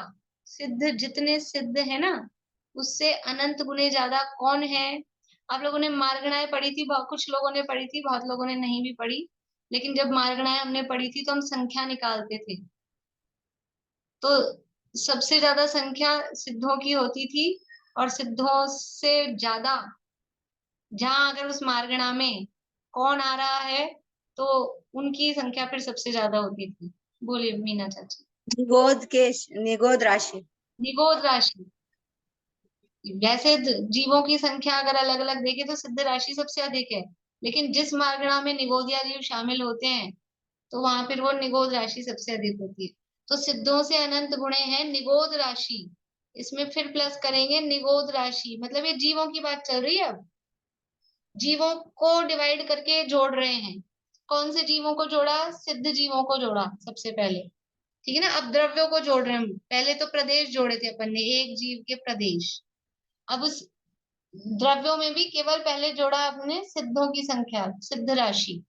सिद्ध, जितने सिद्ध है ना उससे अनंत गुने ज्यादा कौन है? आप लोगों ने मार्गणाएं पढ़ी थी, बहुत कुछ लोगों ने पढ़ी थी, बहुत लोगों ने नहीं भी पढ़ी। लेकिन जब मार्गणाएं हमने पढ़ी थी तो हम संख्या निकालते थे। तो सबसे ज्यादा संख्या सिद्धों की होती थी, और सिद्धों से ज्यादा जहां अगर उस मार्गणा में कौन आ रहा है तो उनकी संख्या फिर सबसे ज्यादा होती थी। बोलिए मीना चाची। निगोद राशि। निगोद राशि। वैसे जीवों की संख्या अगर अलग अलग देखे तो सिद्ध राशि सबसे अधिक है, लेकिन जिस मार्गणा में निगोदिया जीव शामिल होते हैं तो वहां फिर वो निगोद राशि सबसे अधिक होती है। तो सिद्धों से अनंत गुणे हैं निगोद राशि। इसमें फिर प्लस करेंगे निगोद राशि, मतलब ये जीवों की बात चल रही है। अब जीवों को डिवाइड करके जोड़ रहे हैं। कौन से जीवों को जोड़ा? सिद्ध जीवों को जोड़ा सबसे पहले। ठीक है ना। अब द्रव्यों को जोड़ रहे हैं। पहले तो प्रदेश जोड़े थे अपन ने, एक जीव के प्रदेश। अब उस द्रव्यों में भी केवल पहले जोड़ा आपने सिद्धों की संख्या, सिद्ध राशि।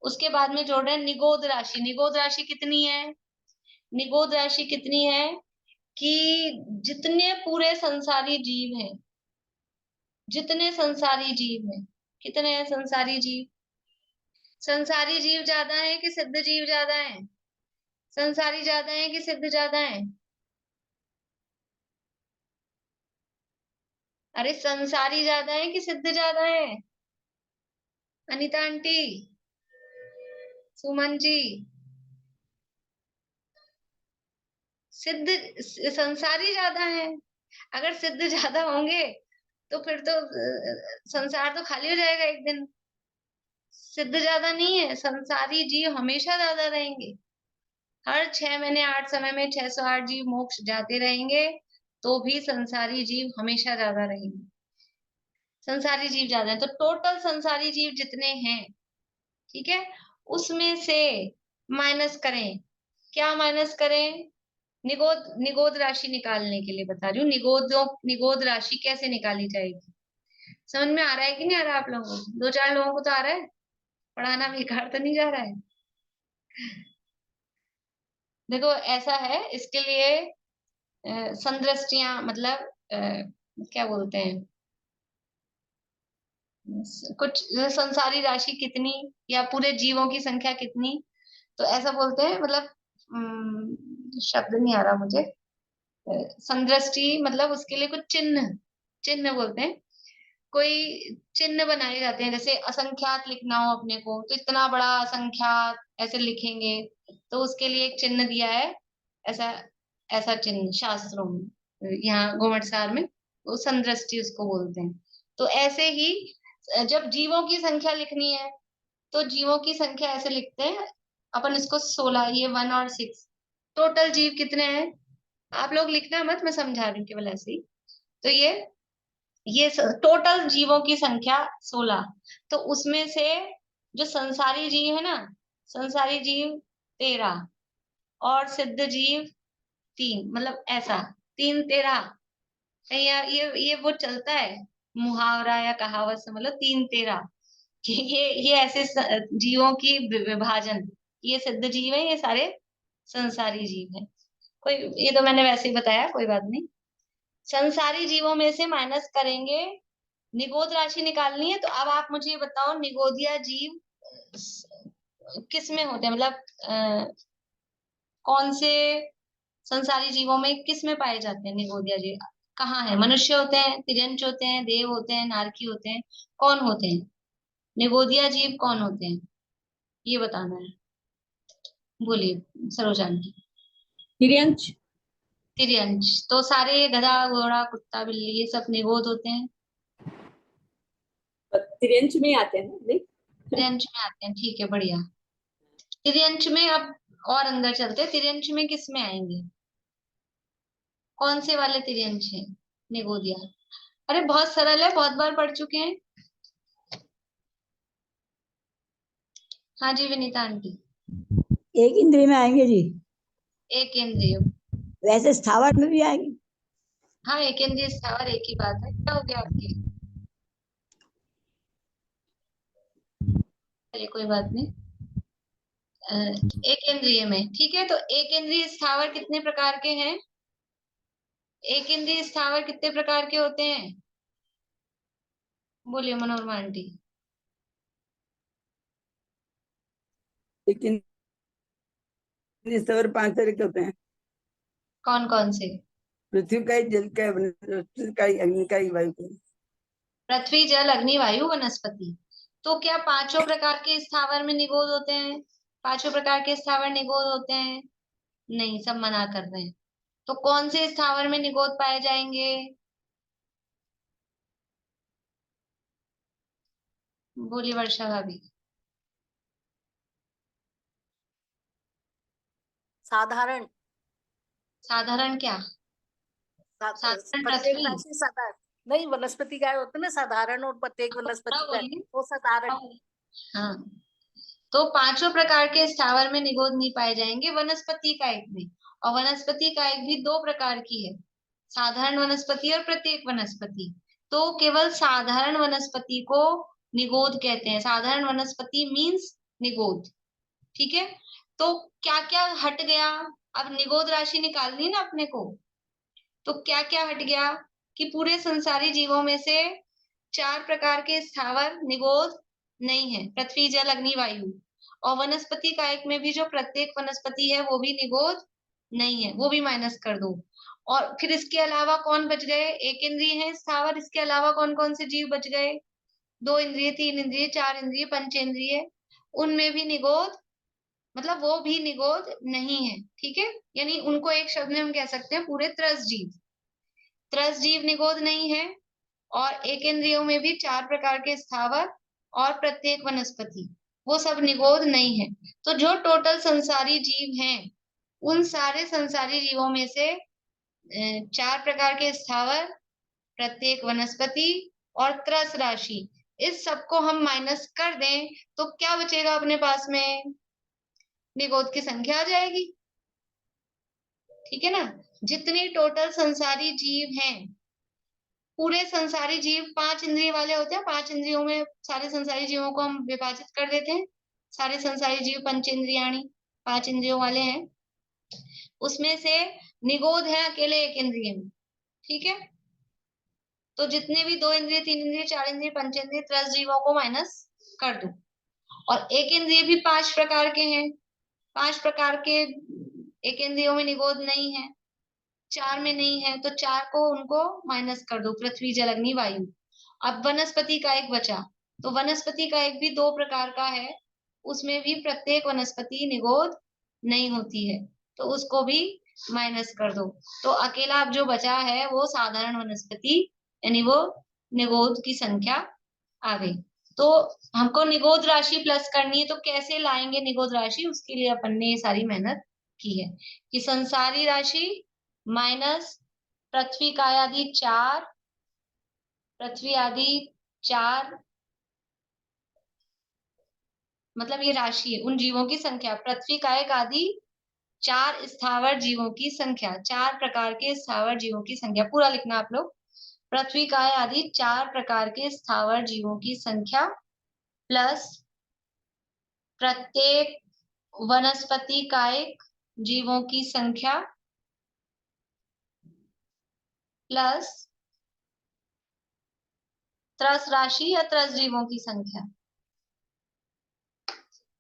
उसके बाद में जोड़ रहे हैं निगोद राशि। निगोद राशि कितनी है? निगोद राशि कितनी है कि जितने पूरे संसारी जीव हैं, जितने संसारी जीव हैं, कितने हैं संसारी जीव? संसारी जीव ज्यादा है कि सिद्ध जीव ज्यादा है? संसारी ज्यादा है कि सिद्ध ज्यादा है? अरे संसारी ज्यादा है कि सिद्ध ज्यादा है? अनीता आंटी, सुमन जी, सिद्ध संसारी ज्यादा है। अगर सिद्ध ज्यादा होंगे तो फिर तो संसार तो खाली हो जाएगा एक दिन। सिद्ध ज्यादा नहीं है, संसारी जीव हमेशा ज्यादा रहेंगे। हर 6 महीने 8 समय में 608 जीव मोक्ष जाते रहेंगे, तो भी संसारी जीव हमेशा ज्यादा रहेंगे। संसारी जीव ज्यादा है, तो टोटल संसारी जीव जितने हैं, ठीक है, उसमें से माइनस करें। क्या माइनस करें? निगोद राशि निकालने के लिए बता रही हूँ। निगोद राशि कैसे निकाली जाएगी? समझ में आ रहा है कि नहीं आ रहा आप लोगों को? 2-4 लोगों को तो आ रहा है। पढ़ाना बेकार तो नहीं जा रहा है। देखो ऐसा है, इसके लिए संदृष्टियां, मतलब क्या बोलते हैं, कुछ संसारी राशि कितनी या पूरे जीवों की संख्या कितनी, तो ऐसा बोलते हैं, मतलब शब्द नहीं आ रहा मुझे, संदृष्टि, मतलब उसके लिए कुछ चिन्ह, चिन्ह बोलते हैं। कोई चिन्ह बनाए जाते हैं, जैसे असंख्यात लिखना हो अपने को तो इतना बड़ा असंख्यात ऐसे लिखेंगे, तो उसके लिए एक चिन्ह दिया है, ऐसा ऐसा चिन्ह शास्त्रों में, यहाँ घुमटसार में वो संदृष्टि उसको बोलते हैं। तो ऐसे ही जब जीवों की संख्या लिखनी है तो जीवों की संख्या ऐसे लिखते हैं अपन इसको 16, ये 1 और 6, टोटल जीव कितने हैं आप लोग लिखना मत, मैं समझा रही हूँ केवल ऐसे ही। तो ये टोटल जीवों की संख्या 16, तो उसमें से जो संसारी जीव है ना, संसारी जीव 13 और सिद्ध जीव 3, मतलब ऐसा 3 13, ये वो चलता है मुहावरा या कहावत से, मतलब 3 13, ये ऐसे जीवों की विभाजन, ये सिद्ध जीव है, ये सारे संसारी जीव है। कोई, ये तो मैंने वैसे ही बताया, कोई बात नहीं। संसारी जीवों में से माइनस करेंगे, निगोद राशि निकालनी है। तो अब आप मुझे ये बताओ, निगोदिया जीव किस में होते हैं, मतलब कौन से संसारी जीवों में किस में पाए जाते हैं निगोदिया जीव, कहाँ है? मनुष्य होते हैं, तिर्यंच होते हैं, देव होते हैं, नारकी होते हैं, कौन होते हैं निगोदिया जीव, कौन होते हैं, ये बताना है। बोलिए सरोजा जी। तिर्यंच। तिर्यंच, तो सारे गधा घोड़ा कुत्ता बिल्ली ये सब निगोद होते हैं, तिर्यंच में आते हैं ना, नहीं? तिर्यंच में आते हैं, ठीक है, बढ़िया। तिर्यंच में अब और अंदर चलते हैं, तिर्यंच में किस में आएंगे, कौन से वाले तिर्यंच है निगोदिया? अरे बहुत सरल है, बहुत बार पढ़ चुके हैं। हाँ जी विनीता आंटी। एक इंद्रिय में आएंगे जी। एक इंद्रिय, वैसे स्थावर में भी आएंगे। हाँ एक इंद्रिय स्थावर एक ही बात है। क्या हो गया आपके? चलिए कोई बात नहीं। एक इंद्रिय में, ठीक है। तो एक इंद्रिय स्थावर कितने प्रकार के हैं? एक इंद्रिय स्थावर कितने प्रकार के होते हैं? बोलिए मनोरमा आंटी। लेकिन स्थावर 5 तरह के होते हैं। कौन कौन से? पृथ्वी का ही, जल का, वनस्पति का ही, अग्नि का ही, वायु का ही। पृथ्वी जल अग्नि वायु वनस्पति। तो क्या पांचों प्रकार के स्थावर में निगोद होते हैं? पांचों प्रकार के स्थावर निगोद होते हैं? नहीं, सब मना कर रहे हैं। तो कौन से स्थावर में निगोद पाए जाएंगे? बोलिए वर्षा भाभी। साधारण। साधारण क्या? साधारण प्रत्येक पृथ्वी। राशि साधारण नहीं, वनस्पति का होता है ना साधारण, और प्रत्येक वनस्पति का वो साधारण। हाँ, तो पांचों प्रकार के स्थावर में निगोद नहीं पाए जाएंगे, वनस्पति कायिक में। और वनस्पति कायिक भी 2 प्रकार की है, साधारण वनस्पति और प्रत्येक वनस्पति। तो केवल साधारण वनस्पति को निगोद कहते हैं। साधारण वनस्पति मीन्स निगोद, ठीक है। तो क्या क्या हट गया? अब निगोद राशि निकालनी ना अपने को, तो क्या क्या हट गया कि पूरे संसारी जीवों में से 4 प्रकार के स्थावर निगोद नहीं है, पृथ्वी जल अग्नि वायु। और वनस्पति कायिक में भी जो प्रत्येक वनस्पति है वो भी निगोद नहीं है, वो भी माइनस कर दो। और फिर इसके अलावा कौन बच गए? एक इंद्रिय है स्थावर, इसके अलावा कौन कौन से जीव बच गए? 2 इंद्रिय, 3 इंद्रिय, 4 इंद्रिय, पंचेंद्रिय, उनमें भी निगोद, मतलब वो भी निगोद नहीं है, ठीक है। यानी उनको एक शब्द में हम कह सकते हैं पूरे त्रस जीव। त्रस जीव निगोद नहीं है। और एक इंद्रियों में भी 4 प्रकार के स्थावर और प्रत्येक वनस्पति, वो सब निगोद नहीं है। तो जो टोटल संसारी जीव हैं, उन सारे संसारी जीवों में से 4 प्रकार के स्थावर, प्रत्येक वनस्पति और त्रस राशि, इस सबको हम माइनस कर दें तो क्या बचेगा अपने पास में? निगोद की संख्या आ जाएगी, ठीक है ना। जितने टोटल संसारी जीव हैं, पूरे संसारी जीव 5 इंद्रिय वाले होते हैं, 5 इंद्रियों में सारे संसारी जीवों को हम विभाजित कर देते हैं। सारे संसारी जीव पंचेंद्रियाणी 5 इंद्रियों वाले हैं, उसमें से निगोद है अकेले एक इंद्रिय में, ठीक है। तो जितने भी 2 इंद्रिय, 3 इंद्रिय, 4 इंद्रिय, पंचेंद्रिय, त्रस जीवों को माइनस कर दो। और एक इंद्रिय भी 5 प्रकार के हैं, 5 प्रकार के एक इंद्रियों में निगोद नहीं है, 4 में नहीं है, तो 4 को उनको माइनस कर दो, पृथ्वी, जल, अग्नि, वायु। अब वनस्पति का एक बचा, तो वनस्पति का एक भी 2 प्रकार का है, उसमें भी प्रत्येक वनस्पति निगोद नहीं होती है, तो उसको भी माइनस कर दो। तो अकेला अब जो बचा है वो साधारण वनस्पति, यानी वो निगोद की संख्या आ गई। तो हमको निगोद राशि प्लस करनी है, तो कैसे लाएंगे निगोद राशि, उसके लिए अपन ने ये सारी मेहनत की है कि संसारी राशि माइनस पृथ्वी का आदि 4, पृथ्वी आदि 4, मतलब ये राशि है उन जीवों की संख्या, पृथ्वी कायक आदि 4 स्थावर जीवों की संख्या, 4 प्रकार के स्थावर जीवों की संख्या, पूरा लिखना आप लोग। पृथ्वी काय आदि 4 प्रकार के स्थावर जीवों की संख्या प्लस प्रत्येक वनस्पति कायक जीवों की संख्या प्लस त्रस राशि या त्रस जीवों की संख्या।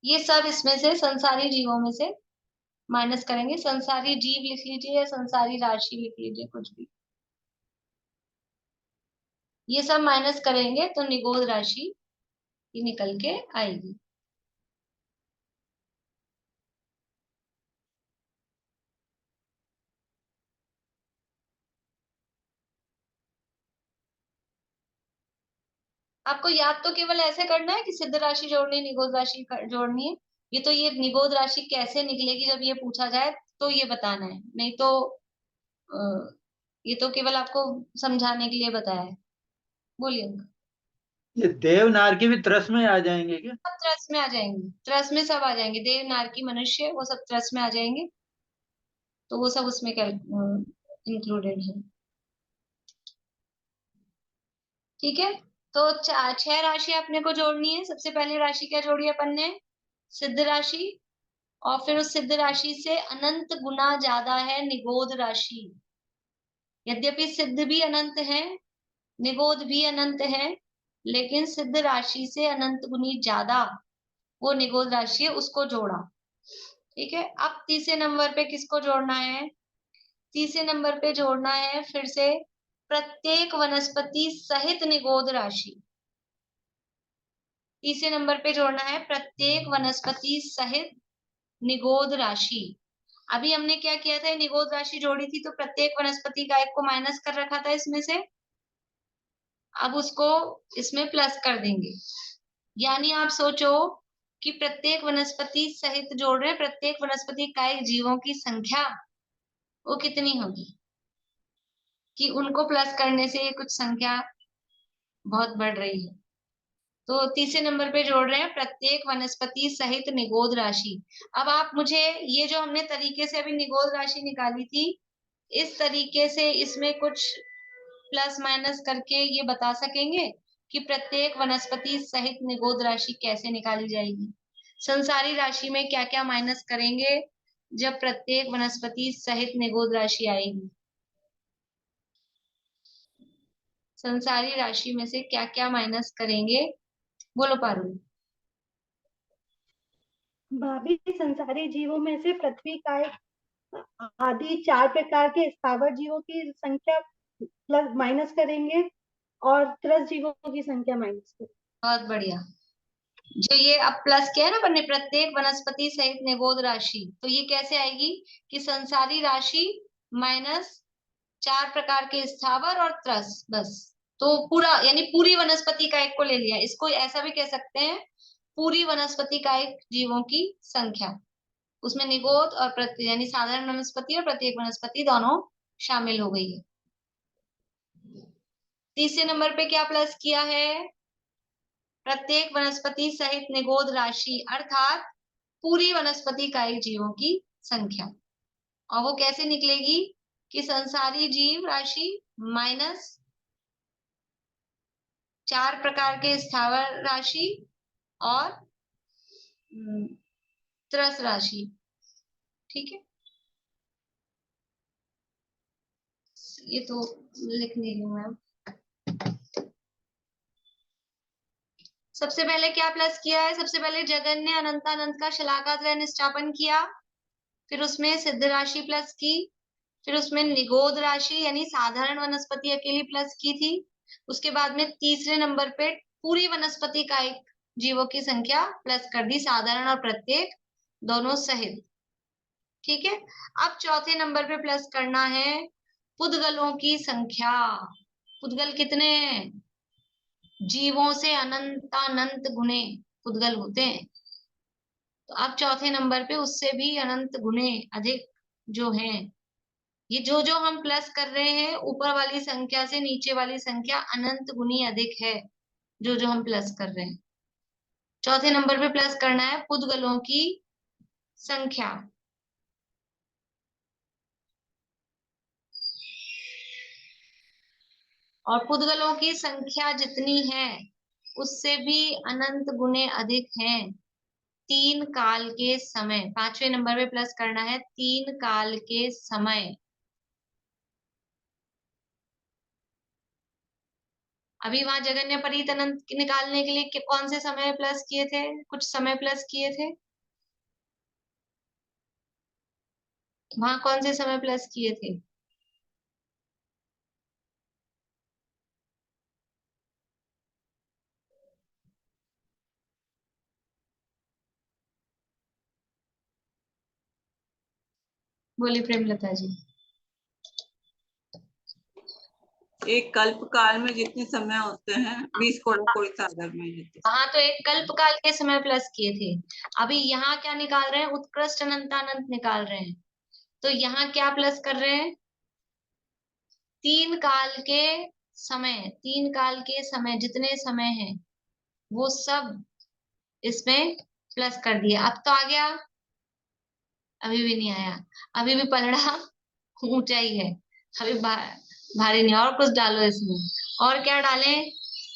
ये सब इसमें से संसारी जीवों में से माइनस करेंगे। संसारी जीव लिख लीजिए या संसारी राशि लिख लीजिए, कुछ भी। ये सब माइनस करेंगे तो निगोद राशि ही निकल के आएगी। आपको याद तो केवल ऐसे करना है कि सिद्ध राशि जोड़नी, निगोद राशि जोड़नी है। ये तो ये निगोद राशि कैसे निकलेगी जब ये पूछा जाए तो ये बताना है, नहीं तो ये तो केवल आपको समझाने के लिए बताया है। बोलिए। ये देवनार भी त्रस में आ जाएंगे क्या? सब त्रस में आ जाएंगे, त्रस में सब आ जाएंगे, देव नारकी मनुष्य वो सब त्रस में आ जाएंगे, तो वो सब उसमें इंक्लूडेड है। ठीक है, तो 6 राशि अपने को जोड़नी है। सबसे पहली राशि क्या जोड़ी अपन ने? सिद्ध राशि, और फिर उस सिद्ध राशि से अनंत गुना ज्यादा है निगोद राशि। यद्यपि सिद्ध भी अनंत है, निगोद भी अनंत है, लेकिन सिद्ध राशि से अनंत गुनी ज्यादा वो निगोद राशि है, उसको जोड़ा। ठीक है, अब तीसरे नंबर पे किसको जोड़ना है? तीसरे नंबर पे जोड़ना है फिर से प्रत्येक वनस्पति सहित निगोद राशि। तीसरे नंबर पे जोड़ना है प्रत्येक वनस्पति सहित निगोद राशि। अभी हमने क्या किया था, निगोद राशि जोड़ी थी तो प्रत्येक वनस्पति का एक को माइनस कर रखा था इसमें से, अब उसको इसमें प्लस कर देंगे। यानी आप सोचो कि प्रत्येक वनस्पति सहित जोड़ रहे, प्रत्येक वनस्पति का एक जीवों की संख्या वो कितनी होगी कि उनको प्लस करने से कुछ संख्या बहुत बढ़ रही है। तो तीसरे नंबर पे जोड़ रहे हैं प्रत्येक वनस्पति सहित निगोद राशि। अब आप मुझे ये जो हमने तरीके से अभी निगोद राशि निकाली थी, इस तरीके से इसमें कुछ प्लस माइनस करके ये बता सकेंगे कि प्रत्येक वनस्पति सहित निगोद राशि कैसे निकाली जाएगी? संसारी राशि में क्या क्या माइनस करेंगे जब प्रत्येक वनस्पति सहित निगोद राशि आएगी? संसारी राशि में से क्या क्या माइनस करेंगे? बोलो पारुल। भाभी, संसारी जीवों में से पृथ्वी का एक आदि 4 प्रकार के स्थावर जीवों की संख्या प्लस माइनस करेंगे और त्रस जीवों की संख्या माइनस करेंगे। बहुत बढ़िया। जो ये अब प्लस किया है ना अपने प्रत्येक वनस्पति सहित निगोद राशि, तो ये कैसे आएगी कि संसारी राशि माइनस 4 प्रकार के स्थावर और त्रस, बस। तो पूरा यानी पूरी वनस्पति का एक को ले लिया। इसको ऐसा भी कह सकते हैं पूरी वनस्पति का एक जीवों की संख्या, उसमें निगोद और यानी साधारण वनस्पति और प्रत्येक वनस्पति दोनों शामिल हो गई है। तीसरे नंबर पे क्या प्लस किया है? प्रत्येक वनस्पति सहित निगोद राशि, अर्थात पूरी वनस्पति का एक जीवों की संख्या। और वो कैसे निकलेगी कि संसारी जीव राशि माइनस 4 प्रकार के स्थावर राशि और त्रस राशि। ठीक है, ये तो लिख नहीं लूँ मैं। सबसे पहले क्या प्लस किया है? सबसे पहले जगन्य अनंतानंत का शलाकात्रय निष्ठापन किया, फिर उसमें सिद्ध राशि प्लस की, फिर उसमें निगोद राशि यानी साधारण वनस्पति अकेली प्लस की थी। उसके बाद में तीसरे नंबर पे पूरी वनस्पति कायिक जीवों की संख्या प्लस कर दी, साधारण और प्रत्येक दोनों सहित। ठीक है, अब चौथे नंबर पे प्लस करना है पुद्गलों की संख्या। पुद्गल कितने हैं? जीवों से अनंतानंत गुणे पुद्गल होते हैं। तो अब चौथे नंबर पे उससे भी अनंत गुणे अधिक जो हैं, ये जो जो हम प्लस कर रहे हैं ऊपर वाली संख्या से नीचे वाली संख्या अनंत गुनी अधिक है, जो जो हम प्लस कर रहे हैं। चौथे नंबर पे प्लस करना है पुद्गलों की संख्या। और पुद्गलों की संख्या जितनी है उससे भी अनंत गुणे अधिक हैं 3 काल के समय। पांचवें नंबर पे प्लस करना है 3 काल के समय। अभी वहां जगन्य परीत अनंत निकालने के लिए कौन से समय प्लस किए थे? कुछ समय प्लस किए थे वहां, कौन से समय प्लस किए थे? बोली प्रेमलता जी। एक कल्प काल में जितने समय होते हैं 20 कोड़ी सागर में हाँ, तो एक कल्प काल के समय प्लस किए थे। अभी यहाँ क्या निकाल रहे हैं? उत्कृष्ट अनंतानंत निकाल रहे हैं। तो यहाँ क्या प्लस कर रहे हैं? 3 काल के समय, 3 काल के समय जितने समय हैं वो सब इसमें प्लस कर दिया। अब तो आ गया? अभी भी नहीं आया, अभी भी पलड़ा ऊंचा ही है, अभी भारी नहीं। और कुछ डालो इसमें, और क्या डालें?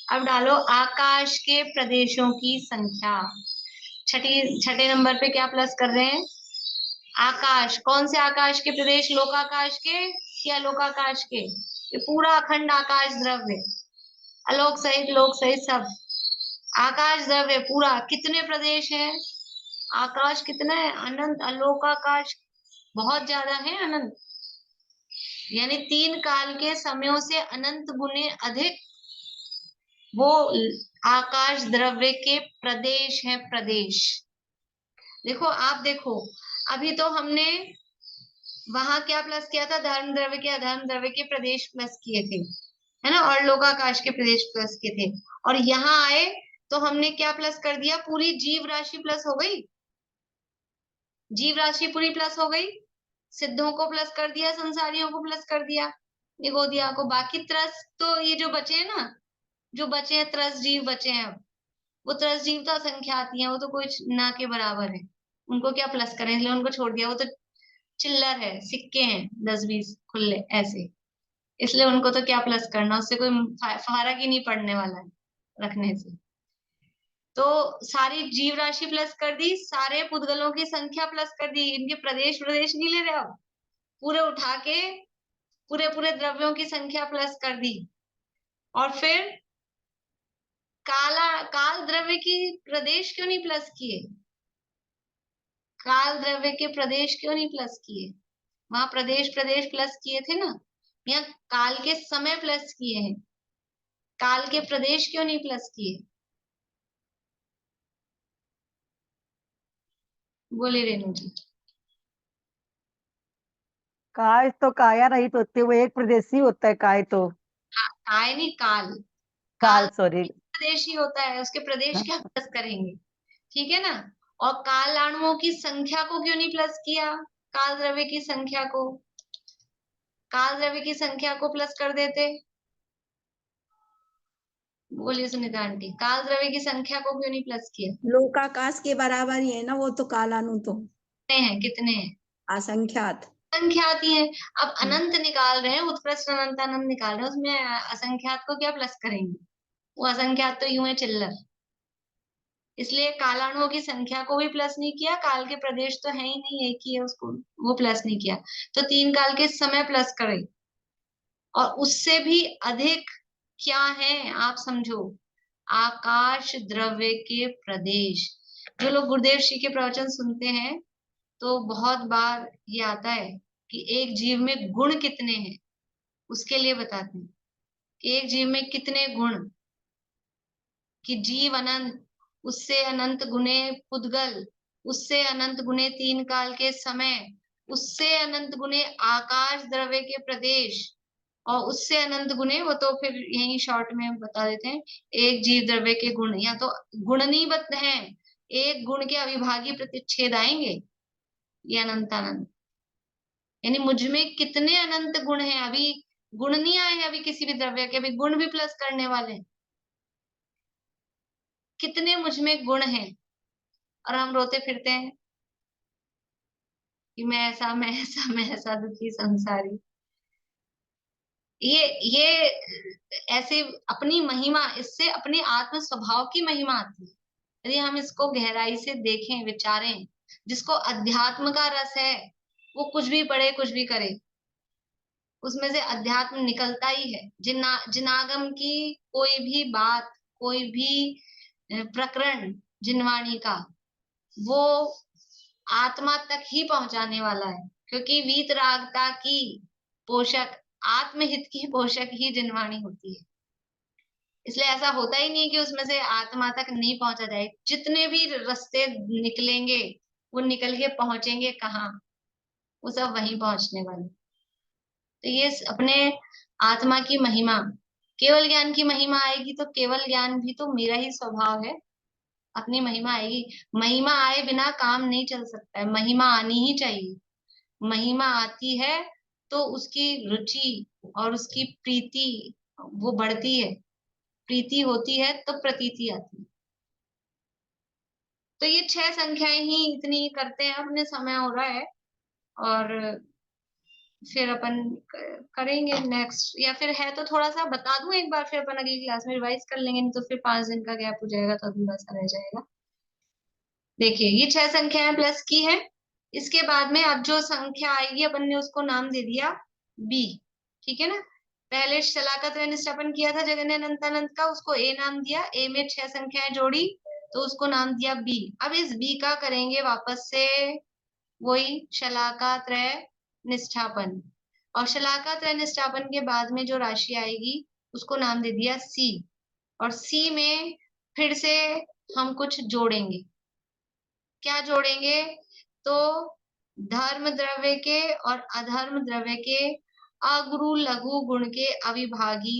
अब डालो आकाश के प्रदेशों की संख्या। छठे नंबर पे क्या प्लस कर रहे हैं? आकाश। कौन से आकाश के प्रदेश? लोकाकाश के या लोकाकाश के? ये पूरा अखंड आकाश द्रव्य, आलोक सहित लोक सहित सब आकाश द्रव्य पूरा। कितने प्रदेश है? आकाश कितना है? अनंत। अलोकाकाश बहुत ज्यादा है, अनंत। यानी 3 काल के समयों से अनंत गुने अधिक वो आकाश द्रव्य के प्रदेश है, प्रदेश। देखो, आप देखो, अभी तो हमने वहां क्या प्लस किया था? धर्म द्रव्य के अधर्म द्रव्य के प्रदेश प्लस किए थे, है ना, और लोकाकाश के प्रदेश प्लस किए थे। और यहाँ आए तो हमने क्या प्लस कर दिया? पूरी जीव राशि प्लस हो गई, जीव राशि पूरी प्लस हो गई। सिद्धों को प्लस कर दिया, संसारियों को प्लस कर दिया, निगोदिया को। बाकी त्रस तो ये जो बचे हैं ना, जो बचे हैं त्रस जीव बचे हैं, अब वो त्रस जीव तो असंख्याती हैं, वो तो कुछ ना के बराबर है, उनको क्या प्लस करें, इसलिए उनको छोड़ दिया। वो तो चिल्लर है, सिक्के हैं 10-20 खुले ऐसे, इसलिए उनको तो क्या प्लस करना, उससे कोई फर्क ही नहीं पड़ने वाला है रखने से। तो सारी जीव राशि प्लस कर दी, सारे पुद्गलों की संख्या प्लस कर दी, इनके प्रदेश नहीं ले रहे, अब पूरे उठा के पूरे पूरे द्रव्यों की संख्या प्लस कर दी। और फिर काल द्रव्य की प्रदेश क्यों नहीं प्लस किए? काल द्रव्य के प्रदेश क्यों नहीं प्लस किए? वहां प्रदेश प्लस किए थे ना, यहाँ काल के समय प्लस किए हैं, काल के प्रदेश क्यों नहीं प्लस किए? बोले रेणु जी। काय तो काया रहित होते, वो एक प्रदेशी होता है काय तो। काय नहीं, काल। काल, सॉरी। प्रदेश ही होता है, उसके प्रदेश क्या प्लस करेंगे? ठीक है ना। और काल अणुओं की संख्या को क्यों नहीं प्लस किया? काल द्रव्य की संख्या को, काल द्रव्य की संख्या को प्लस कर देते। बोलिए सुनीता आंटी, काल द्रव्य की संख्या को क्यों नहीं प्लस किया? लोकाकाश के बराबर ही है ना वो तो, कालानु तो कितने हैं? असंख्यात। असंख्यात ही है। अब अनंत निकाल रहे हैं, उत्कृष्ट अनंतानंत निकाल रहे हैं, उसमें असंख्यात को क्या प्लस करेंगे? वो असंख्यात तो यूं है चिल्लर, इसलिए कालाणुओं की संख्या को भी प्लस नहीं किया। काल के प्रदेश तो है ही नहीं, एक ही है, उसको वो प्लस नहीं किया। तो 3 काल के समय प्लस करें, और उससे भी अधिक क्या है आप समझो। आकाश द्रव्य के प्रदेश। जो लोग गुरुदेव श्री के प्रवचन सुनते हैं तो बहुत बार ये आता है कि एक जीव में गुण कितने हैं, उसके लिए बताते हैं कि एक जीव में कितने गुण, कि जीव अनंत, उससे अनंत गुने पुद्गल, उससे अनंत गुने 3 काल के समय, उससे अनंत गुने आकाश द्रव्य के प्रदेश, और उससे अनंत गुने, वो तो फिर यही शॉर्ट में बता देते हैं, एक जीव द्रव्य के गुण, या तो गुणनीबद्ध हैं, एक गुण के अविभागी प्रतिच्छेद आएंगे, ये अनंत अनंत, यानी मुझ में कितने अनंत गुण हैं। अभी गुण नहीं आए हैं अभी किसी भी द्रव्य के, अभी गुण भी प्लस करने वाले हैं। कितने मुझ में गुण हैं, और हम रोते फिरते हैं कि मैं ऐसा, मैं ऐसा, मैं ऐसा दुखी संसारी। ये ऐसे अपनी महिमा, इससे अपनी आत्म स्वभाव की महिमा आती है। यदि हम इसको गहराई से देखें, विचारें, जिसको अध्यात्म का रस है वो कुछ भी पढ़े, कुछ भी करे, उसमें से अध्यात्म निकलता ही है। जिनागम की कोई भी बात, कोई भी प्रकरण जिनवाणी का, वो आत्मा तक ही पहुंचाने वाला है, क्योंकि वीतरागता की पोषक, आत्महित की पोषक ही जिनवाणी होती है। इसलिए ऐसा होता ही नहीं कि उसमें से आत्मा तक नहीं पहुंचा जाए। जितने भी रास्ते निकलेंगे वो निकल के पहुंचेंगे कहाँ, वो सब वहीं पहुंचने वाले। तो ये अपने आत्मा की महिमा, केवल ज्ञान की महिमा आएगी तो केवल ज्ञान भी तो मेरा ही स्वभाव है, अपनी महिमा आएगी। महिमा आए बिना काम नहीं चल सकता है, महिमा आनी ही चाहिए। महिमा आती है तो उसकी रुचि और उसकी प्रीति वो बढ़ती है, प्रीति होती है तो प्रतीति आती है। तो ये 6 संख्याएं ही इतनी करते हैं, अपने समय हो रहा है, और फिर अपन करेंगे नेक्स्ट, या फिर है तो थोड़ा सा बता दूं एक बार, फिर अपन अगली क्लास में रिवाइज कर लेंगे, नहीं तो फिर 5 दिन का गैप हो जाएगा तो अधूरा सा रह जाएगा। देखिए ये 6 संख्याएं प्लस की है। इसके बाद में अब जो संख्या आएगी अपन ने उसको नाम दे दिया बी, ठीक है ना। पहले शलाका त्रय निष्ठापन किया था जगन्य अनंत अनंत का, उसको ए नाम दिया, ए में 6 संख्याएं जोड़ी तो उसको नाम दिया बी। अब इस बी का करेंगे वापस से वही शलाका त्रय निष्ठापन, और शलाका त्रय निष्ठापन के बाद में जो राशि आएगी उसको नाम दे दिया सी, और सी में फिर से हम कुछ जोड़ेंगे। क्या जोड़ेंगे, तो धर्म द्रव्य के और अधर्म द्रव्य के अगुरु लघु गुण के अविभागी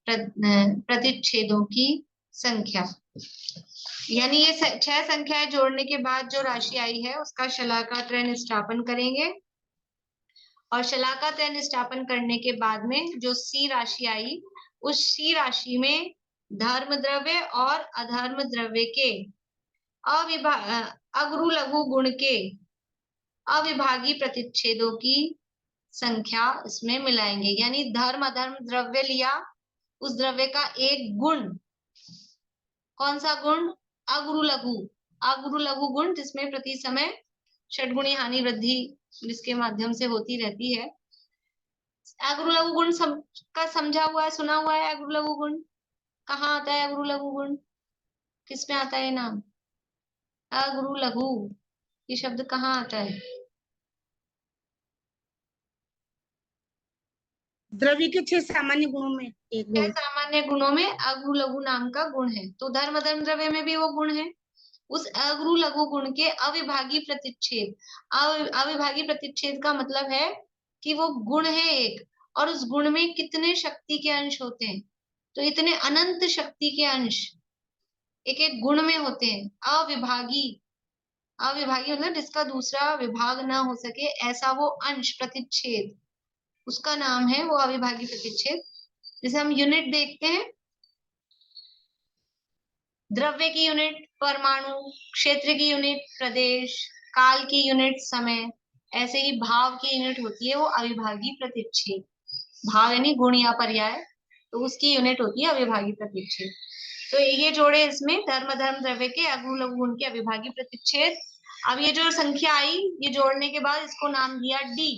प्रतिच्छेदों की संख्या, यानी ये 6 संख्याएं जोड़ने के बाद जो राशि आई है उसका शलाका त्रय निष्ठापन करेंगे, और शलाका त्रय निष्ठापन करने के बाद में जो सी राशि आई, उस सी राशि में धर्म द्रव्य और अधर्म द्रव्य के अगुरु लघु गुण के अविभागी प्रतिच्छेदों की संख्या इसमें मिलाएंगे। यानी धर्म अधर्म द्रव्य लिया, उस द्रव्य का एक गुण, कौन सा गुण, अगुरु लघु गुण, जिसमें प्रति समय षटगुणी हानि वृद्धि जिसके माध्यम से होती रहती है। अगुरु लघु गुण का समझा हुआ है, सुना हुआ है। अगुरु लघु गुण कहाँ आता है, अगुरु लघु गुण किसमें आता है नाम, अगुरु लघु ये शब्द कहाँ आता है, द्रव्य के 6 सामान्य गुणों में एक गुण। 6 सामान्य गुणों में अगुरु लघु नाम का गुण है, तो धर्म अधर्म द्रव्य में भी वो गुण है। उस अगुरु लघु गुण के अविभागी प्रतिच्छेद, अविभागी प्रतिच्छेद का मतलब है कि वो गुण है एक, और उस गुण में कितने शक्ति के अंश होते हैं, तो इतने अनंत शक्ति के अंश एक एक गुण में होते हैं। अविभागी मतलब जिसका दूसरा विभाग ना हो सके, ऐसा वो अंश प्रतिच्छेद, उसका नाम है वो अविभागी प्रतिच्छेद। जैसे हम यूनिट देखते हैं, द्रव्य की यूनिट परमाणु, क्षेत्र की यूनिट प्रदेश, काल की यूनिट समय, ऐसे ही भाव की यूनिट होती है वो अविभागी प्रतिच्छेद। भाव यानी गुण या पर्याय, तो उसकी यूनिट होती है अविभागी प्रतिच्छेद। तो ये जोड़े इसमें धर्म धर्म द्रव्य के अगुरु लघु गुण के अविभागी प्रतिच्छेद। अब ये जो संख्या आई, ये जोड़ने के बाद इसको नाम दिया डी।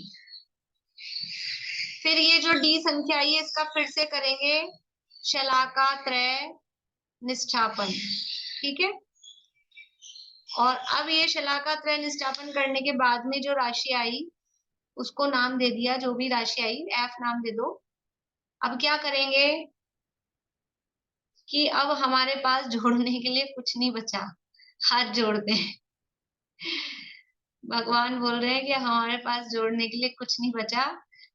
फिर ये जो डी संख्या आई है इसका फिर से करेंगे शलाका त्रय निष्ठापन, ठीक है। और अब ये शलाका त्रय निष्ठापन करने के बाद में जो राशि आई उसको नाम दे दिया, जो भी राशि आई एफ नाम दे दो। अब क्या करेंगे कि अब हमारे पास जोड़ने के लिए कुछ नहीं बचा, हाथ जोड़ते हैं। भगवान बोल रहे हैं कि हमारे पास जोड़ने के लिए कुछ नहीं बचा,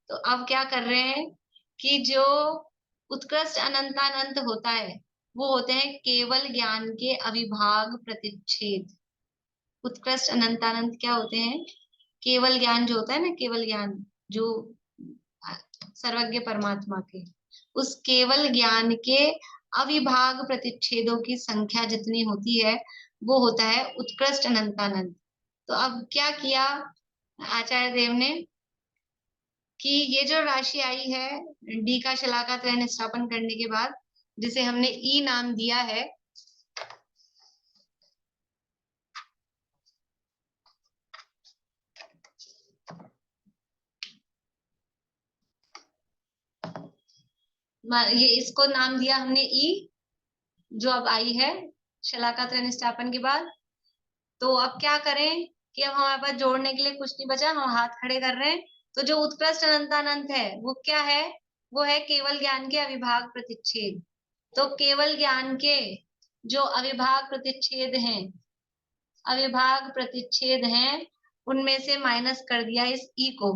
तो अब क्या कर रहे हैं कि जो उत्कृष्ट अनंतानंत होता है वो होते हैं केवल ज्ञान के अविभाग प्रतिच्छेद। उत्कृष्ट अनंतानंत क्या होते हैं? केवल ज्ञान जो होता है ना, केवल ज्ञान जो सर्वज्ञ परमात्मा के, उस केवल ज्ञान के अविभाग प्रतिच्छेदों की संख्या जितनी होती है वो होता है उत्कृष्ट अनंतानंत। तो अब क्या किया आचार्य देव ने कि ये जो राशि आई है डी का शलाका त्रय निष्ठापन करने के बाद, जिसे हमने ई नाम दिया है, ये इसको नाम दिया हमने ई, जो अब आई है शलाका त्रय निष्ठापन के बाद। तो अब क्या करें कि अब हमारे पास जोड़ने के लिए कुछ नहीं बचा, हम हाथ खड़े कर रहे हैं। तो जो उत्कृष्ट अनंतानंत है वो क्या है? वो है केवल ज्ञान के अविभाग प्रतिच्छेद। तो केवल ज्ञान के जो अविभाग प्रतिच्छेद हैं, अविभाग प्रतिच्छेद हैं, उनमें से माइनस कर दिया इस ई को,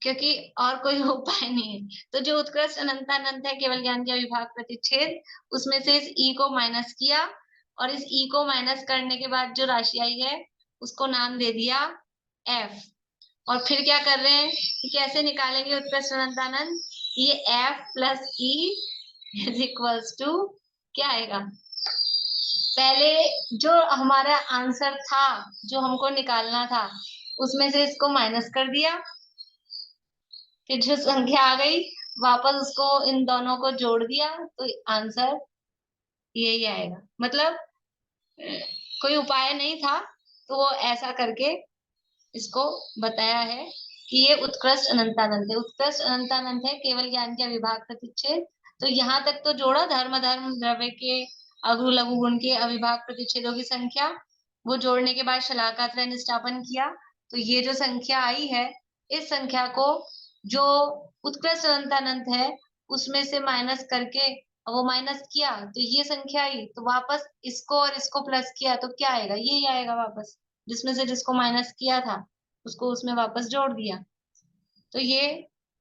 क्योंकि और कोई उपाय नहीं है। तो जो उत्कृष्ट अनंतानंत है केवल ज्ञान के अविभाग प्रतिच्छेद, उसमें से इस ई को माइनस किया, और इस ई को माइनस करने के बाद जो राशि आई है उसको नाम दे दिया एफ। और फिर क्या कर रहे हैं कि कैसे निकालेंगे उत्कृष्ट अनंतानंत? ये F plus E is equals to क्या आएगा? पहले जो हमारा आंसर था जो हमको निकालना था उसमें से इसको माइनस कर दिया, फिर जो संख्या आ गई वापस उसको इन दोनों को जोड़ दिया, तो आंसर यही आएगा। मतलब कोई उपाय नहीं था, तो वो ऐसा करके इसको बताया है कि ये उत्कृष्ट अनंतानंत है। उत्कृष्ट अनंतानंत है केवल ज्ञान के अविभाग प्रतिच्छेद। तो यहाँ तक तो जोड़ा, धर्म धर्म द्रव्य के अगु लघु गुण के अविभाग प्रतिच्छेदों की संख्या, वो जोड़ने के बाद शलाका त्रय निष्ठापन किया। तो ये जो संख्या आई है, इस संख्या को जो उत्कृष्ट अनंतानंत है उसमें से माइनस करके, वो माइनस किया तो ये संख्या आई, तो वापस इसको और इसको प्लस किया तो क्या आएगा? यही आएगा वापस, जिसमें से जिसको माइनस किया था उसको उसमें वापस जोड़ दिया। तो ये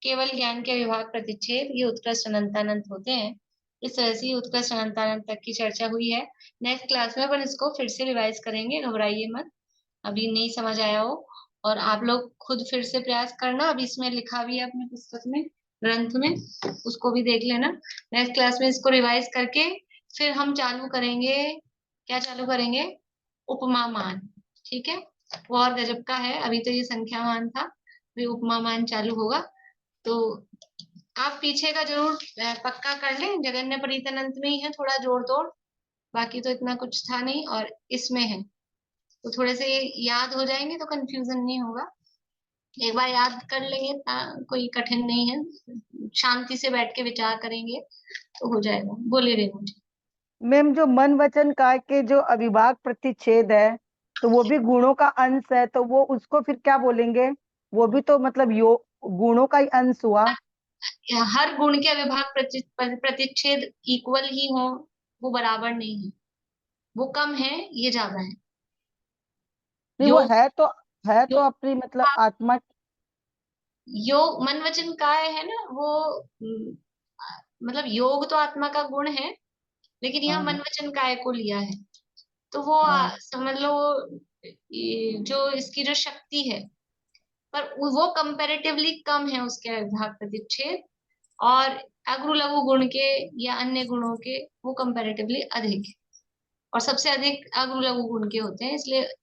केवल ज्ञान के विभाग प्रतिच्छेद, ये उत्कृष्ट अनंतानंत होते हैं। इस तरह से उत्कृष्ट अनंतानंत तक की चर्चा हुई है। नेक्स्ट क्लास में अपन इसको फिर से रिवाइज करेंगे, घबराइए मत, अभी नहीं समझ आया हो। और आप लोग खुद फिर से प्रयास करना, अभी इसमें लिखा भी है अपने पुस्तक में, ग्रंथ में, उसको भी देख लेना। नेक्स्ट क्लास में इसको रिवाइज करके फिर हम चालू करेंगे, क्या चालू करेंगे? उपमा मान, ठीक है। वो और गजब का है, अभी तो ये संख्या मान था, फिर उपमा मान चालू होगा। तो आप पीछे का जरूर पक्का कर लें, जगन्य परितनंत में ही है थोड़ा जोड़ तोड़, बाकी तो इतना कुछ था नहीं, और इसमें है तो थोड़े से याद हो जाएंगे तो कंफ्यूजन नहीं होगा। एक बार याद कर लेंगे, कोई कठिन नहीं है, शांति से बैठ के विचार करेंगे तो हो जाएगा। बोलिए रेणु जी। मैम, जो मन वचन काय के जो अविभाग प्रतिच्छेद है, तो वो भी गुणों का अंश है, तो वो उसको फिर क्या बोलेंगे? वो भी तो मतलब गुणों का ही अंश हुआ। हर गुण के अविभाग प्रतिच्छेद इक्वल ही हो, वो बराबर नहीं है, वो कम है ये ज्यादा है। नहीं, वो है तो अपनी मतलब आत्मा। योग मन वचन काय है ना, वो मतलब योग तो आत्मा का गुण है, लेकिन यहाँ मन वचन काय को लिया है, तो वो समझ लो जो इसकी जो शक्ति है, पर वो कंपैरेटिवली कम है उसके अविभाग प्रतिच्छेद, और अगु लघु गुण के या अन्य गुणों के वो कंपैरेटिवली अधिक है, और सबसे अधिक अगु लघु गुण के होते हैं, इसलिए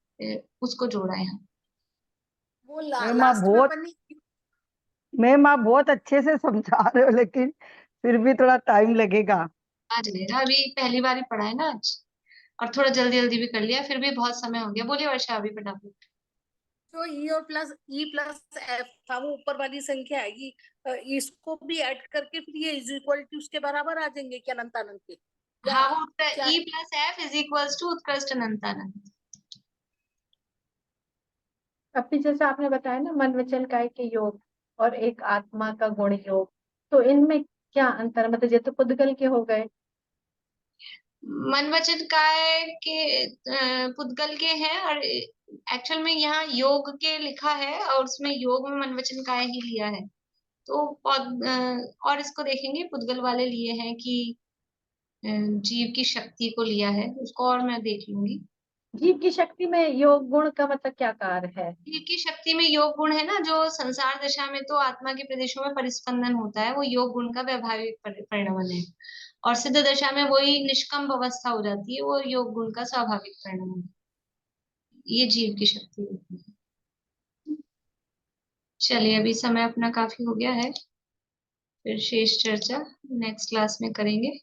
उसको जोड़ा है। वो मैम आप बहुत अच्छे से समझा रहे हो, लेकिन फिर भी थोड़ा टाइम लगेगा। आ जाएगा, अभी पहली बार ही पढ़ा है ना आज, और थोड़ा जल्दी जल्दी भी कर लिया, फिर भी बहुत समय हो गया। बोलिए वर्षा अभी फटाफट। जो ई और प्लस एफ था वो ऊपर वाली संख्या आएगी, इसको भी ऐड करके फिर ये इज इक्वल टू उसके बराबर आ जाएंगे क्या अनंत अनंत के? हाँ, वो क्या E plus F is equals to उत्कृष्ट अनंत अनंत। अभी जैसे आपने बताया ना मन वचन काय के योग और एक आत्मा का गुण योग, तो इनमें क्या अंतर है? मतलब ये तो पुद्गल के हो गए। मन वचन काय के पुद्गल के हैं, और एक्चुअल में यहाँ योग के लिखा है और उसमें योग में मन वचन काय ही लिया है। तो और इसको देखेंगे पुद्गल वाले लिए हैं कि जीव की शक्ति को लिया है, उसको और मैं देख लूंगी। जीव की शक्ति में योग गुण का मतलब क्या कार्य है? जीव की शक्ति में योग गुण है ना, जो संसार दशा में तो आत्मा के प्रदेशों में परिस्पंदन होता है, वो योग गुण का व्यावहारिक परिणमन है। और सिद्ध दशा में वही निष्कंप अवस्था हो जाती है, वो योग गुण का स्वाभाविक परिणमन है। ये जीव की शक्ति होती है। चलिए, अभी समय अपना काफी हो गया है, फिर शेष चर्चा नेक्स्ट क्लास में करेंगे।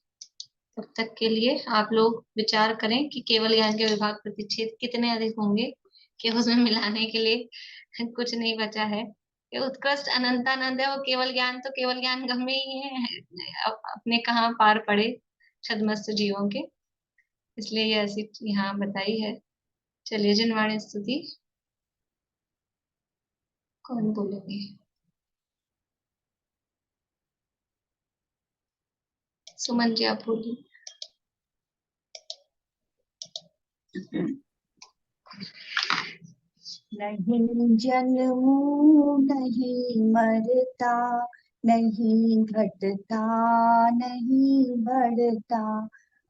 तब तक के लिए आप लोग विचार करें कि केवल ज्ञान के विभाग प्रतिच्छेद कितने अधिक होंगे कि उसमें मिलाने के लिए कुछ नहीं बचा है। ये उत्कृष्ट अनंतानंद है, वो केवल ज्ञान तो केवल ज्ञान गम्य ही है, अपने कहाँ पार पड़े छद्मस्त जीवों के, इसलिए ये ऐसी यहाँ बताई है। चलिए, जिनवाणी स्तुति कौन बोलेंगे? सुमन जी, आप बोलिए। नहीं जन्मू नहीं मरता, नहीं घटता नहीं बढ़ता,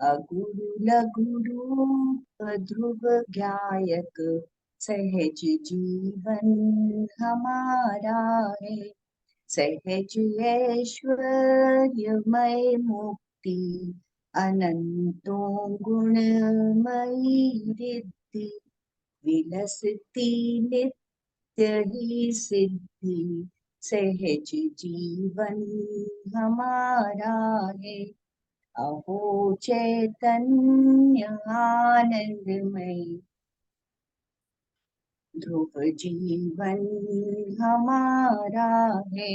अगुरु लघु ध्रुव ज्ञायक, सहज जीवन हमारा है। सहज ऐश्वर्यमय मुक्ति, अनंतों गुणमयी रिद्धि, विलसती नित्य ही सिद्धि, सहज जीवन हमारा है। अहो चैतन्य आनंदमय, ध्रुव जीवन हमारा है।